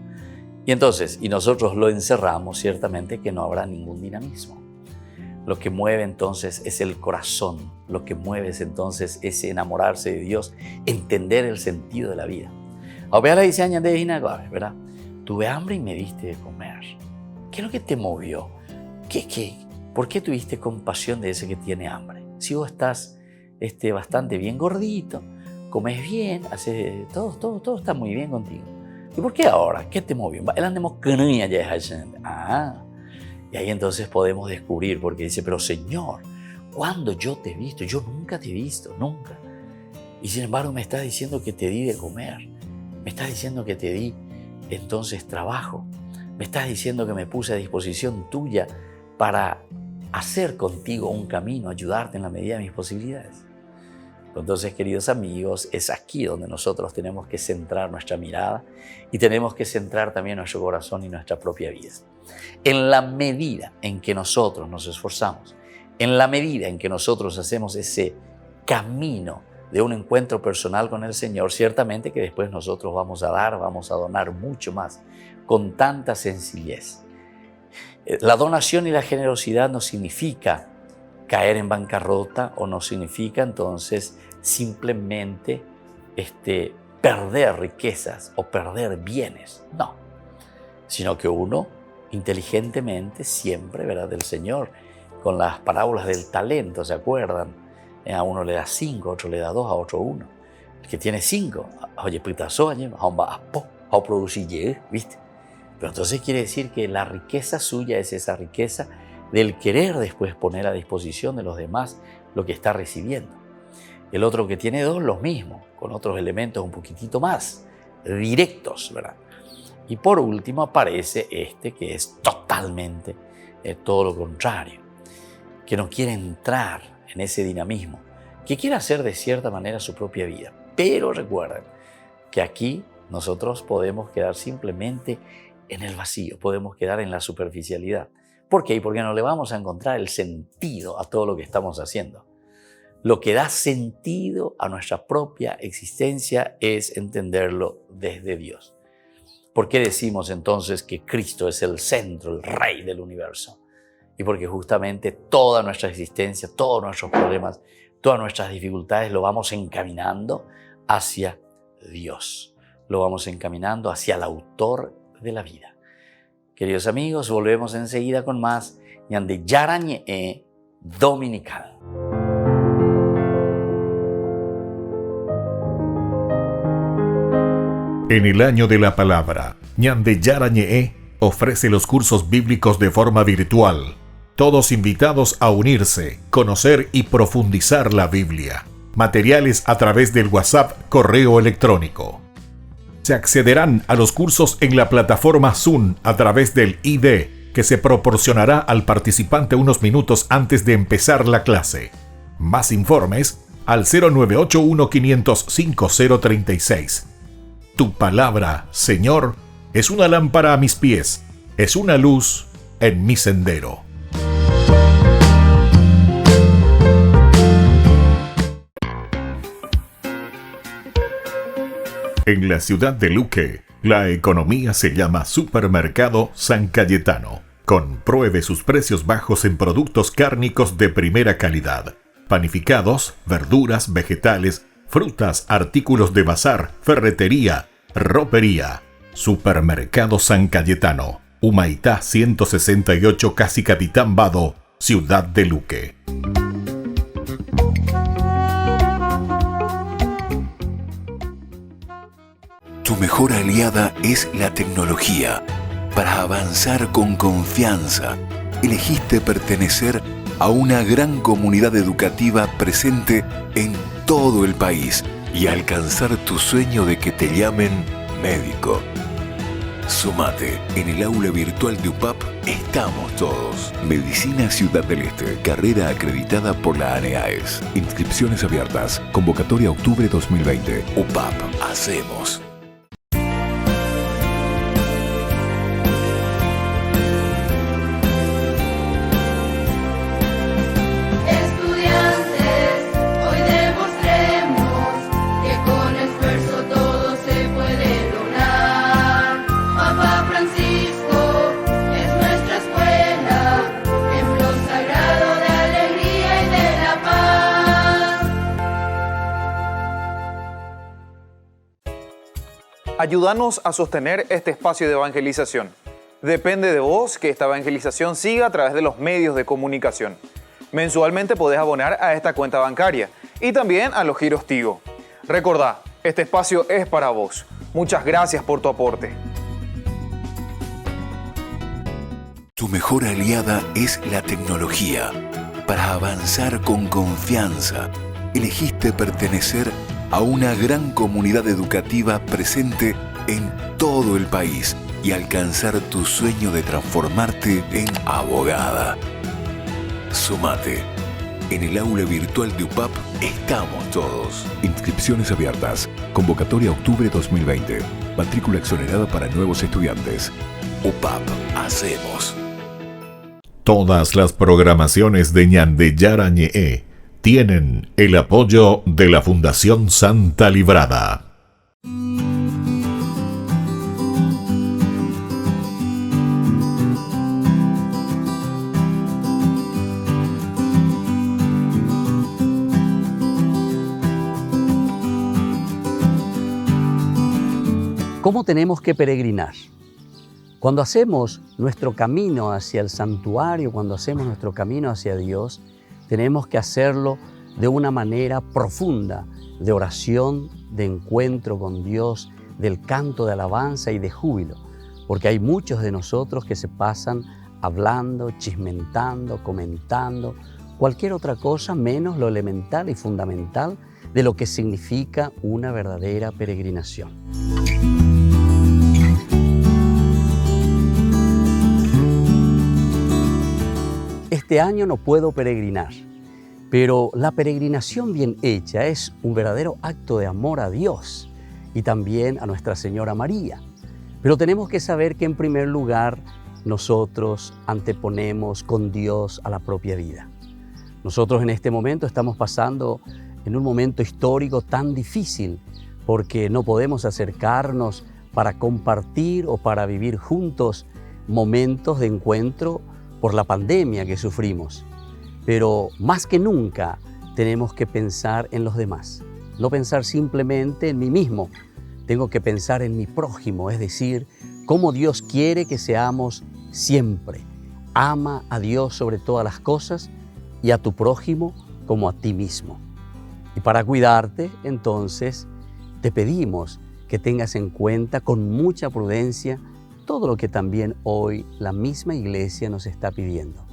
Y entonces, y nosotros lo encerramos, ciertamente que no habrá ningún dinamismo. Lo que mueve entonces es el corazón, lo que mueve es entonces ese enamorarse de Dios, entender el sentido de la vida. Ahora dice añade ¿verdad? Tuve hambre y me diste de comer. ¿Qué es lo que te movió? ¿Por qué tuviste compasión de ese que tiene hambre? Si vos estás bastante bien gordito, comes bien, haces todo está muy bien contigo. ¿Y por qué ahora? ¿Qué te movió? Y ahí entonces podemos descubrir, porque dice, pero Señor, ¿cuándo yo te he visto? Yo nunca te he visto, nunca. Y sin embargo me estás diciendo que te di de comer, me estás diciendo que te di entonces trabajo, me estás diciendo que me puse a disposición tuya para hacer contigo un camino, ayudarte en la medida de mis posibilidades. Entonces, queridos amigos, es aquí donde nosotros tenemos que centrar nuestra mirada y tenemos que centrar también nuestro corazón y nuestra propia vida. En la medida en que nosotros nos esforzamos, en la medida en que nosotros hacemos ese camino de un encuentro personal con el Señor, ciertamente que después nosotros vamos a dar, vamos a donar mucho más, con tanta sencillez. La donación y la generosidad no significa caer en bancarrota o no significa entonces simplemente perder riquezas o perder bienes, no, sino que uno inteligentemente siempre, ¿verdad?, del Señor con las parábolas del talento, ¿se acuerdan? A uno le da 5, a otro le da 2, a otro 1. El que tiene 5, oye, a producir, ¿viste? Pero entonces quiere decir que la riqueza suya es esa riqueza del querer después poner a disposición de los demás lo que está recibiendo. El otro que tiene 2, lo mismo, con otros elementos un poquitito más directos, ¿verdad? Y por último aparece este que es totalmente todo lo contrario, que no quiere entrar en ese dinamismo, que quiere hacer de cierta manera su propia vida. Pero recuerden que aquí nosotros podemos quedar simplemente en el vacío, podemos quedar en la superficialidad. ¿Por qué? Porque no le vamos a encontrar el sentido a todo lo que estamos haciendo. Lo que da sentido a nuestra propia existencia es entenderlo desde Dios. ¿Por qué decimos entonces que Cristo es el centro, el Rey del universo? Y porque justamente toda nuestra existencia, todos nuestros problemas, todas nuestras dificultades lo vamos encaminando hacia Dios. Lo vamos encaminando hacia el autor de la vida. Queridos amigos, volvemos enseguida con más Ñande Yarañe Dominical. En el año de la palabra, Ñande Yarañe ofrece los cursos bíblicos de forma virtual. Todos invitados a unirse, conocer y profundizar la Biblia. Materiales a través del WhatsApp, correo electrónico. Se accederán a los cursos en la plataforma Zoom a través del ID, que se proporcionará al participante unos minutos antes de empezar la clase. Más informes al 0981-500-5036. Tu palabra, Señor, es una lámpara a mis pies, es una luz en mi sendero. En la ciudad de Luque, la economía se llama Supermercado San Cayetano. Compruebe sus precios bajos en productos cárnicos de primera calidad. Panificados, verduras, vegetales, frutas, artículos de bazar, ferretería, ropería. Supermercado San Cayetano, Humaitá 168, Casi Capitán Vado, ciudad de Luque. Tu mejor aliada es la tecnología. Para avanzar con confianza, elegiste pertenecer a una gran comunidad educativa presente en todo el país y alcanzar tu sueño de que te llamen médico. Sumate, en el aula virtual de UPAP estamos todos. Medicina Ciudad del Este, carrera acreditada por la ANEAES. Inscripciones abiertas, convocatoria octubre 2020. UPAP, hacemos. Ayúdanos a sostener este espacio de evangelización. Depende de vos que esta evangelización siga a través de los medios de comunicación. Mensualmente podés abonar a esta cuenta bancaria y también a los giros Tigo. Recordá, este espacio es para vos. Muchas gracias por tu aporte. Tu mejor aliada es la tecnología. Para avanzar con confianza, elegiste pertenecer a una gran comunidad educativa presente en todo el país y alcanzar tu sueño de transformarte en abogada. Sumate. En el aula virtual de UPAP estamos todos. Inscripciones abiertas. Convocatoria octubre 2020. Matrícula exonerada para nuevos estudiantes. UPAP, hacemos. Todas las programaciones de Ñande Yarañe tienen el apoyo de la Fundación Santa Librada. ¿Cómo tenemos que peregrinar? Cuando hacemos nuestro camino hacia el santuario, cuando hacemos nuestro camino hacia Dios, tenemos que hacerlo de una manera profunda, de oración, de encuentro con Dios, del canto de alabanza y de júbilo, porque hay muchos de nosotros que se pasan hablando, chismentando, comentando, cualquier otra cosa menos lo elemental y fundamental de lo que significa una verdadera peregrinación. Este año no puedo peregrinar, pero la peregrinación bien hecha es un verdadero acto de amor a Dios y también a Nuestra Señora María. Pero tenemos que saber que en primer lugar nosotros anteponemos con Dios a la propia vida. Nosotros en este momento estamos pasando en un momento histórico tan difícil porque no podemos acercarnos para compartir o para vivir juntos momentos de encuentro por la pandemia que sufrimos. Pero más que nunca tenemos que pensar en los demás, no pensar simplemente en mí mismo. Tengo que pensar en mi prójimo, es decir, cómo Dios quiere que seamos siempre. Ama a Dios sobre todas las cosas y a tu prójimo como a ti mismo. Y para cuidarte, entonces, te pedimos que tengas en cuenta con mucha prudencia todo lo que también hoy la misma Iglesia nos está pidiendo.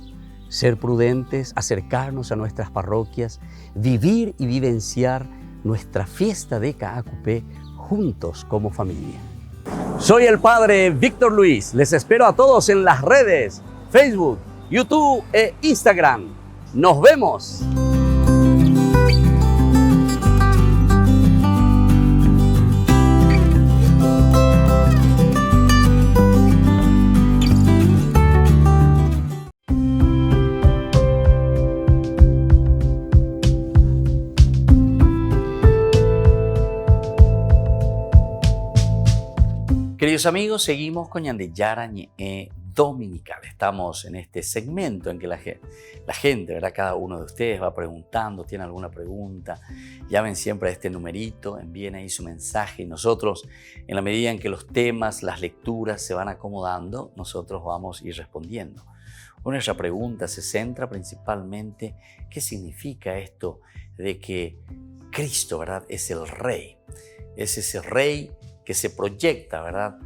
Ser prudentes, acercarnos a nuestras parroquias, vivir y vivenciar nuestra fiesta de Caacupé juntos como familia. Soy el Padre Víctor Luis. Les espero a todos en las redes, Facebook, YouTube e Instagram. ¡Nos vemos! Queridos amigos, seguimos con Ñandeyara Ñe'e Dominical. Estamos en este segmento en que la gente, ¿verdad? Cada uno de ustedes va preguntando, tiene alguna pregunta, llamen siempre a este numerito, envíen ahí su mensaje y nosotros, en la medida en que los temas, las lecturas se van acomodando, nosotros vamos a ir respondiendo. Nuestra pregunta se centra principalmente ¿qué significa esto de que Cristo, ¿verdad? Es el Rey? Es ese Rey que se proyecta, ¿verdad?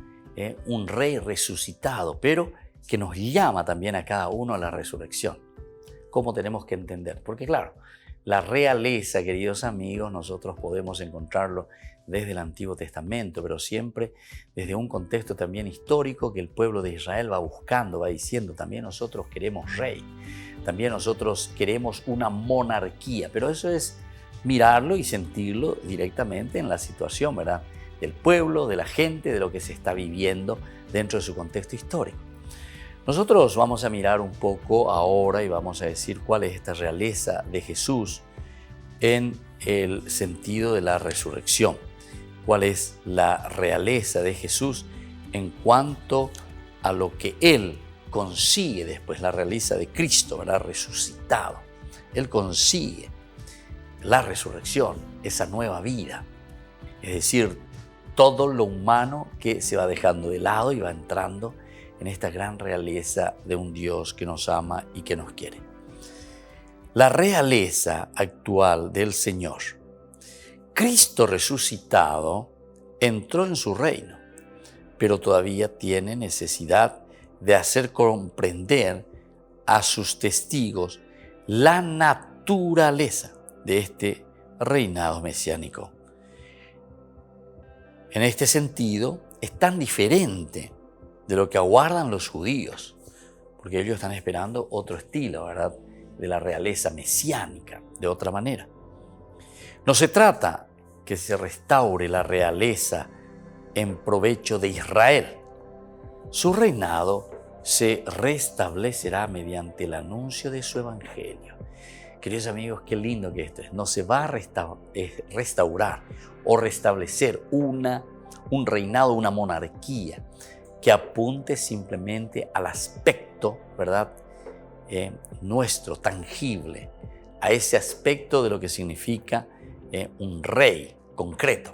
Un Rey resucitado, pero que nos llama también a cada uno a la resurrección. ¿Cómo tenemos que entender? Porque claro, la realeza, queridos amigos, nosotros podemos encontrarlo desde el Antiguo Testamento, pero siempre desde un contexto también histórico que el pueblo de Israel va buscando, va diciendo, también nosotros queremos rey, también nosotros queremos una monarquía, pero eso es mirarlo y sentirlo directamente en la situación, ¿verdad? Del pueblo, de la gente, de lo que se está viviendo dentro de su contexto histórico. Nosotros vamos a mirar un poco ahora y vamos a decir cuál es esta realeza de Jesús en el sentido de la resurrección. Cuál es la realeza de Jesús en cuanto a lo que Él consigue después, la realeza de Cristo, ¿verdad? Resucitado. Él consigue la resurrección, esa nueva vida. Es decir, todo lo humano que se va dejando de lado y va entrando en esta gran realeza de un Dios que nos ama y que nos quiere. La realeza actual del Señor. Cristo resucitado entró en su reino, pero todavía tiene necesidad de hacer comprender a sus testigos la naturaleza de este reinado mesiánico. En este sentido, es tan diferente de lo que aguardan los judíos, porque ellos están esperando otro estilo, ¿verdad?, de la realeza mesiánica, de otra manera. No se trata que se restaure la realeza en provecho de Israel. Su reinado se restablecerá mediante el anuncio de su evangelio. Queridos amigos, qué lindo que esto es. No se va a restaurar o restablecer un reinado, una monarquía que apunte simplemente al aspecto, ¿verdad?, nuestro, tangible, a ese aspecto de lo que significa un rey concreto.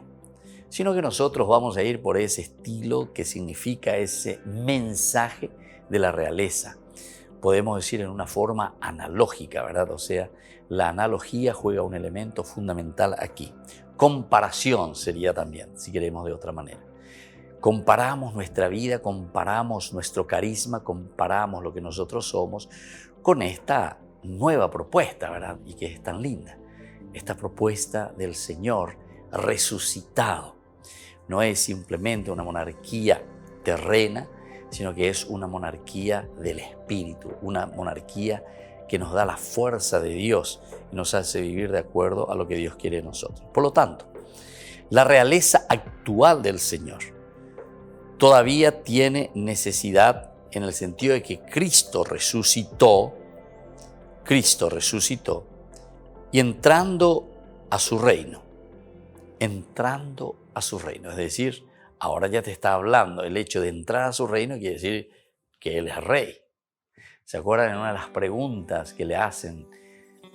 sino que nosotros vamos a ir por ese estilo que significa ese mensaje de la realeza. Podemos decir en una forma analógica, ¿verdad? O sea, la analogía juega un elemento fundamental aquí. Comparación sería también, si queremos de otra manera. Comparamos nuestra vida, comparamos nuestro carisma, comparamos lo que nosotros somos con esta nueva propuesta, ¿verdad? Y que es tan linda. Esta propuesta del Señor resucitado. No es simplemente una monarquía terrena, sino que es una monarquía del Espíritu, una monarquía que nos da la fuerza de Dios y nos hace vivir de acuerdo a lo que Dios quiere de nosotros. Por lo tanto, la realeza actual del Señor todavía tiene necesidad en el sentido de que Cristo resucitó y entrando a su reino, es decir, ahora ya te está hablando, el hecho de entrar a su reino quiere decir que Él es rey. ¿Se acuerdan en una de las preguntas que le hacen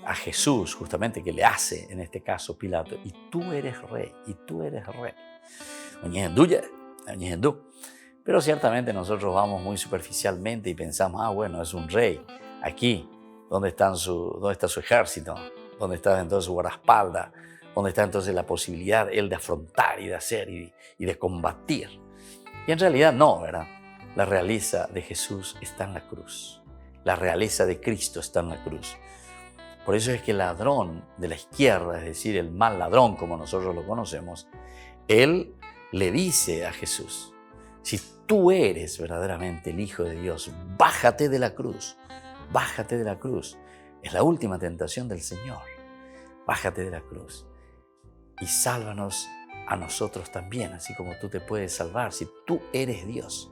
a Jesús, justamente que le hace en este caso Pilato? Y tú eres rey. Pero ciertamente nosotros vamos muy superficialmente y pensamos, bueno, es un rey. Aquí, ¿dónde está su ejército? ¿Dónde está entonces su guardaespaldas? ¿Dónde está entonces la posibilidad él de afrontar y de hacer y de combatir? Y en realidad no, ¿verdad? La realeza de Jesús está en la cruz. La realeza de Cristo está en la cruz. Por eso es que el ladrón de la izquierda, es decir, el mal ladrón como nosotros lo conocemos, él le dice a Jesús, si tú eres verdaderamente el Hijo de Dios, bájate de la cruz, bájate de la cruz. Es la última tentación del Señor. Bájate de la cruz y sálvanos a nosotros también, así como tú te puedes salvar si tú eres Dios.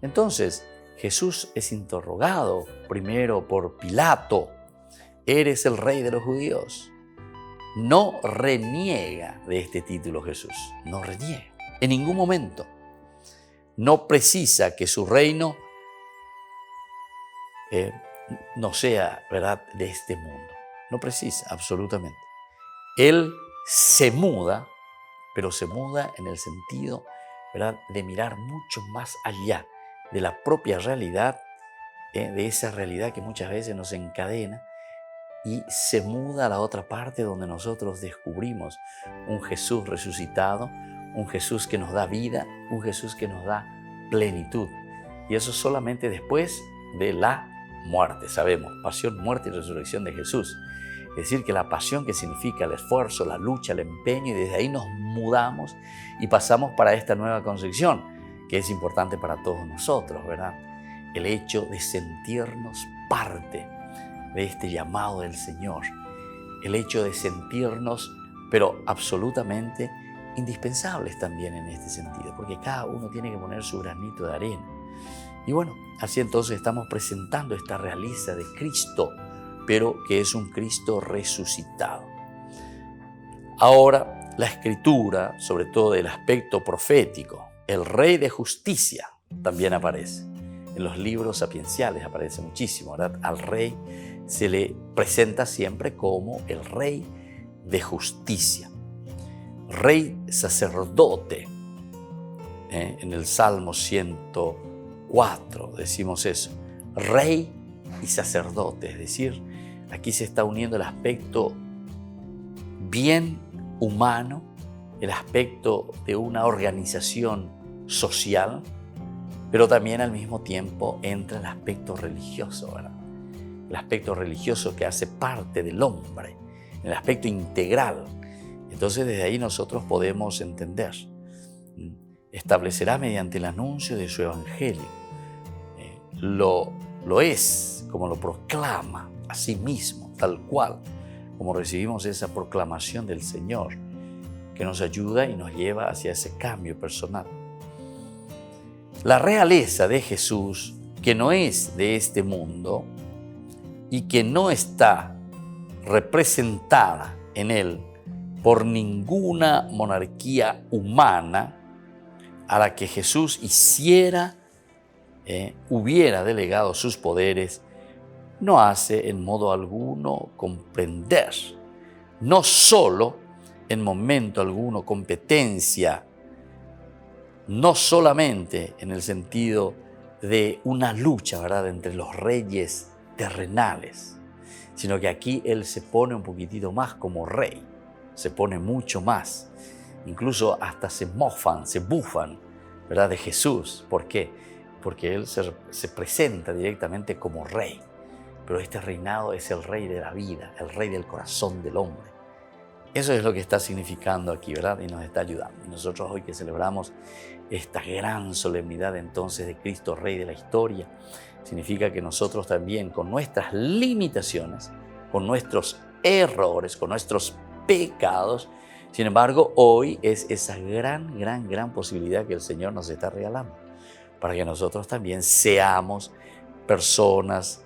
Entonces, Jesús es interrogado primero por Pilato. ¿Eres el rey de los judíos? No reniega de este título Jesús, no reniega. En ningún momento. No precisa que su reino no sea, ¿verdad?, de este mundo. No precisa, absolutamente. Él se muda, pero se muda en el sentido, ¿verdad?, de mirar mucho más allá de la propia realidad, de esa realidad que muchas veces nos encadena, y se muda a la otra parte donde nosotros descubrimos un Jesús resucitado, un Jesús que nos da vida, un Jesús que nos da plenitud. Y eso solamente después de la muerte, sabemos, pasión, muerte y resurrección de Jesús. Es decir, que la pasión, que significa el esfuerzo, la lucha, el empeño, y desde ahí nos mudamos y pasamos para esta nueva concepción, que es importante para todos nosotros, ¿verdad? El hecho de sentirnos parte de este llamado del Señor, el hecho de sentirnos, pero absolutamente indispensables también en este sentido, porque cada uno tiene que poner su granito de arena. Y bueno, así entonces estamos presentando esta realeza de Cristo, pero que es un Cristo resucitado. Ahora, la Escritura, sobre todo el aspecto profético, el Rey de Justicia, también aparece. En los libros sapienciales aparece muchísimo, ¿verdad? Al Rey se le presenta siempre como el Rey de Justicia. Rey sacerdote. En el Salmo 104 decimos eso. Rey y sacerdote, es decir, aquí se está uniendo el aspecto bien humano, el aspecto de una organización social, pero también al mismo tiempo entra el aspecto religioso, ¿verdad? El aspecto religioso que hace parte del hombre, el aspecto integral. Entonces desde ahí nosotros podemos entender. Establecerá mediante el anuncio de su evangelio. Lo es, como lo proclama a sí mismo, tal cual, como recibimos esa proclamación del Señor, que nos ayuda y nos lleva hacia ese cambio personal. La realeza de Jesús, que no es de este mundo y que no está representada en él por ninguna monarquía humana a la que Jesús hubiera delegado sus poderes, no hace en modo alguno comprender no solo en momento alguno competencia, no solamente en el sentido de una lucha, ¿verdad?, entre los reyes terrenales, sino que aquí él se pone un poquitito más como rey, se pone mucho más. Incluso hasta se mofan, se bufan, ¿verdad?, de Jesús. ¿Por qué? Porque él se presenta directamente como rey. Pero este reinado es el rey de la vida, el rey del corazón del hombre. Eso es lo que está significando aquí, ¿verdad? Y nos está ayudando. Y nosotros hoy que celebramos esta gran solemnidad entonces de Cristo Rey de la historia, significa que nosotros también con nuestras limitaciones, con nuestros errores, con nuestros pecados, sin embargo, hoy es esa gran posibilidad que el Señor nos está regalando para que nosotros también seamos personas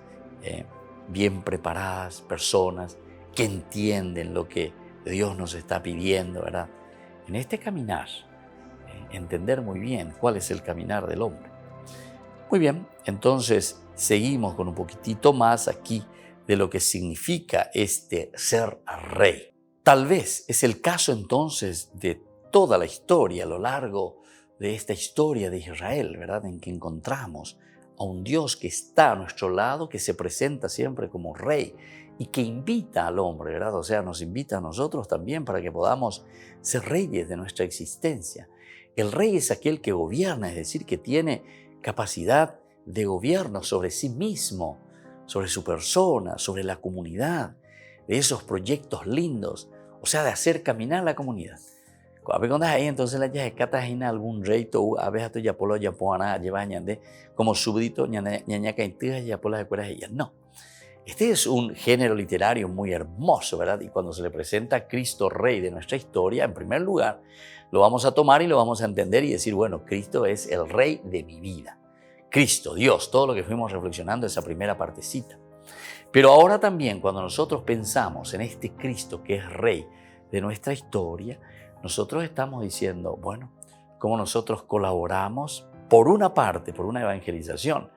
bien preparadas, personas que entienden lo que Dios nos está pidiendo, ¿verdad? En este caminar, entender muy bien cuál es el caminar del hombre. Muy bien, entonces seguimos con un poquitito más aquí de lo que significa este ser rey. Tal vez es el caso entonces de toda la historia, a lo largo de esta historia de Israel, ¿verdad?, en que encontramos a un Dios que está a nuestro lado, que se presenta siempre como rey y que invita al hombre, ¿verdad? O sea, nos invita a nosotros también para que podamos ser reyes de nuestra existencia. El rey es aquel que gobierna, es decir, que tiene capacidad de gobierno sobre sí mismo, sobre su persona, sobre la comunidad, de esos proyectos lindos, o sea, de hacer caminar la comunidad. Cuando ahí, entonces la ya catagina algún rey, tú a veces tú ya polo ya poana lleva ñande como súbdito ñaña caintiga ya pola de cueras ella. No. Este es un género literario muy hermoso, ¿verdad? Y cuando se le presenta a Cristo Rey de nuestra historia, en primer lugar, lo vamos a tomar y lo vamos a entender y decir, bueno, Cristo es el Rey de mi vida. Cristo, Dios, todo lo que fuimos reflexionando esa primera partecita. Pero ahora también, cuando nosotros pensamos en este Cristo que es Rey de nuestra historia, nosotros estamos diciendo, bueno, cómo nosotros colaboramos por una parte, por una evangelización,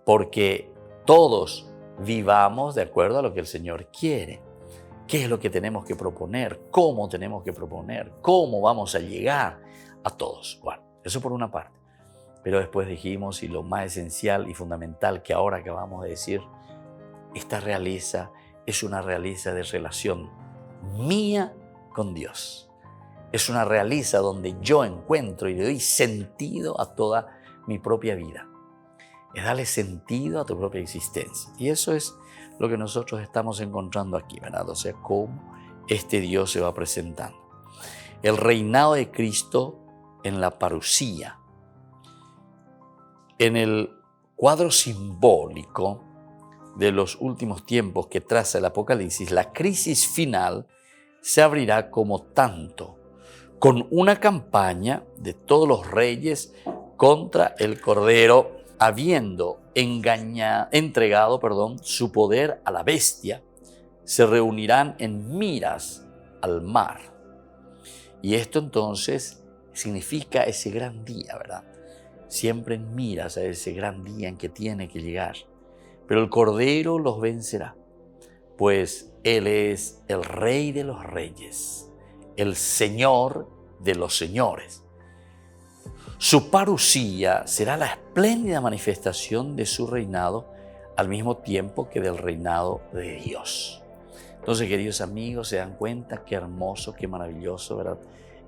porque todos vivamos de acuerdo a lo que el Señor quiere. ¿Qué es lo que tenemos que proponer? ¿Cómo tenemos que proponer? ¿Cómo vamos a llegar a todos? Bueno, eso por una parte. Pero después dijimos, y lo más esencial y fundamental que ahora acabamos de decir, esta realeza es una realeza de relación mía con Dios. Es una realeza donde yo encuentro y le doy sentido a toda mi propia vida. Es darle sentido a tu propia existencia. Y eso es lo que nosotros estamos encontrando aquí, ¿verdad? O sea, cómo este Dios se va presentando. El reinado de Cristo en la parusía. En el cuadro simbólico de los últimos tiempos que traza el Apocalipsis, la crisis final se abrirá como tanto, con una campaña de todos los reyes contra el Cordero, habiendo entregado su poder a la bestia, se reunirán en miras al mar. Y esto entonces significa ese gran día, ¿verdad? Siempre en miras a ese gran día en que tiene que llegar. Pero el Cordero los vencerá, pues Él es el Rey de los reyes, el Señor de los señores. Su parusía será la espléndida manifestación de su reinado al mismo tiempo que del reinado de Dios. Entonces, queridos amigos, se dan cuenta qué hermoso, qué maravilloso, ¿verdad?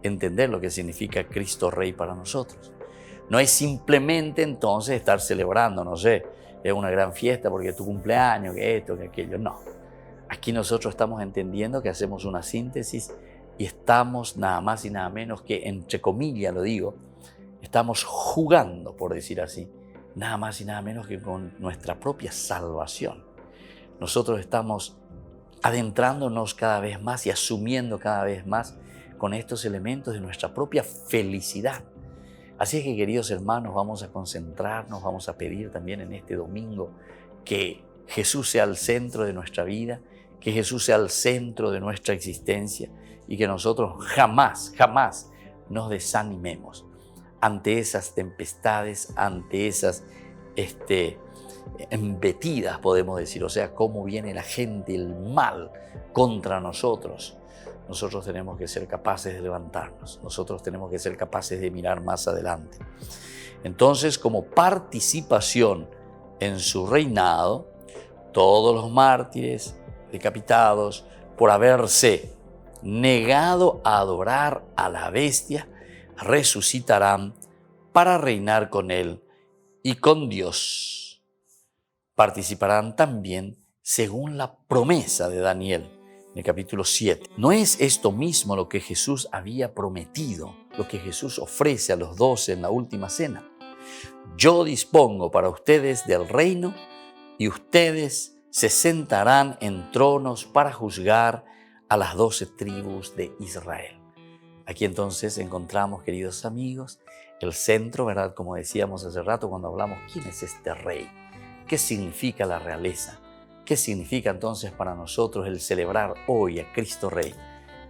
Entender lo que significa Cristo Rey para nosotros. No es simplemente entonces estar celebrando, no sé, es una gran fiesta porque es tu cumpleaños, que esto, que aquello. No. Aquí nosotros estamos entendiendo que hacemos una síntesis y estamos nada más y nada menos que, entre comillas lo digo, estamos jugando, por decir así, nada más y nada menos que con nuestra propia salvación. Nosotros estamos adentrándonos cada vez más y asumiendo cada vez más con estos elementos de nuestra propia felicidad. Así es que, queridos hermanos, vamos a concentrarnos, vamos a pedir también en este domingo que Jesús sea el centro de nuestra vida, que Jesús sea el centro de nuestra existencia y que nosotros jamás nos desanimemos ante esas tempestades, ante esas embetidas, podemos decir, o sea, cómo viene la gente, el mal contra nosotros. nosotros tenemos que ser capaces de levantarnos, nosotros tenemos que ser capaces de mirar más adelante. Entonces, como participación en su reinado, todos los mártires decapitados por haberse negado a adorar a la bestia, resucitarán para reinar con él y con Dios. Participarán también según la promesa de Daniel en el capítulo 7. ¿No es esto mismo lo que Jesús había prometido, lo que Jesús ofrece a los 12 en la última cena? Yo dispongo para ustedes del reino y ustedes se sentarán en tronos para juzgar a las 12 tribus de Israel. Aquí entonces encontramos, queridos amigos, el centro, ¿verdad? Como decíamos hace rato cuando hablamos, ¿quién es este rey? ¿Qué significa la realeza? ¿Qué significa entonces para nosotros el celebrar hoy a Cristo Rey?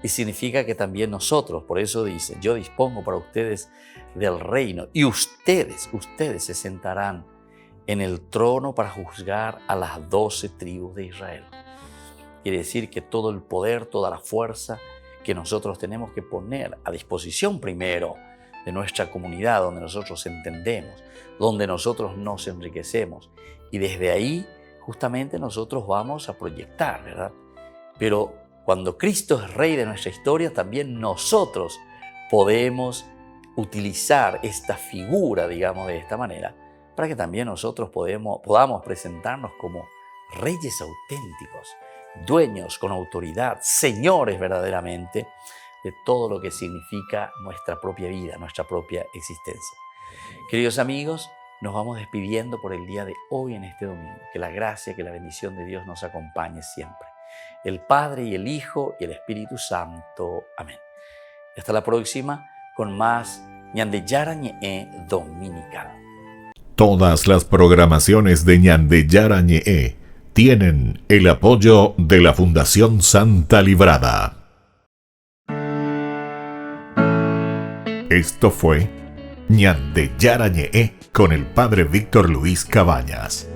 Y significa que también nosotros, por eso dice, yo dispongo para ustedes del reino y ustedes se sentarán en el trono para juzgar a las 12 tribus de Israel. Quiere decir que todo el poder, toda la fuerza que nosotros tenemos que poner a disposición primero de nuestra comunidad, donde nosotros entendemos, donde nosotros nos enriquecemos. Y desde ahí justamente nosotros vamos a proyectar, ¿verdad? Pero cuando Cristo es Rey de nuestra historia, también nosotros podemos utilizar esta figura, digamos, de esta manera, para que también nosotros podamos presentarnos como reyes auténticos, dueños con autoridad, señores verdaderamente de todo lo que significa nuestra propia vida, nuestra propia existencia. Queridos amigos, nos vamos despidiendo por el día de hoy en este domingo. Que la gracia, que la bendición de Dios nos acompañe siempre. El Padre y el Hijo y el Espíritu Santo. Amén. Hasta la próxima con más Ñandeyara Ñe'e Dominical. Todas las programaciones de Ñandeyara Ñe'e tienen el apoyo de la Fundación Santa Librada. Esto fue Ñandeyara Ñe'e con el Padre Víctor Luis Cabañas.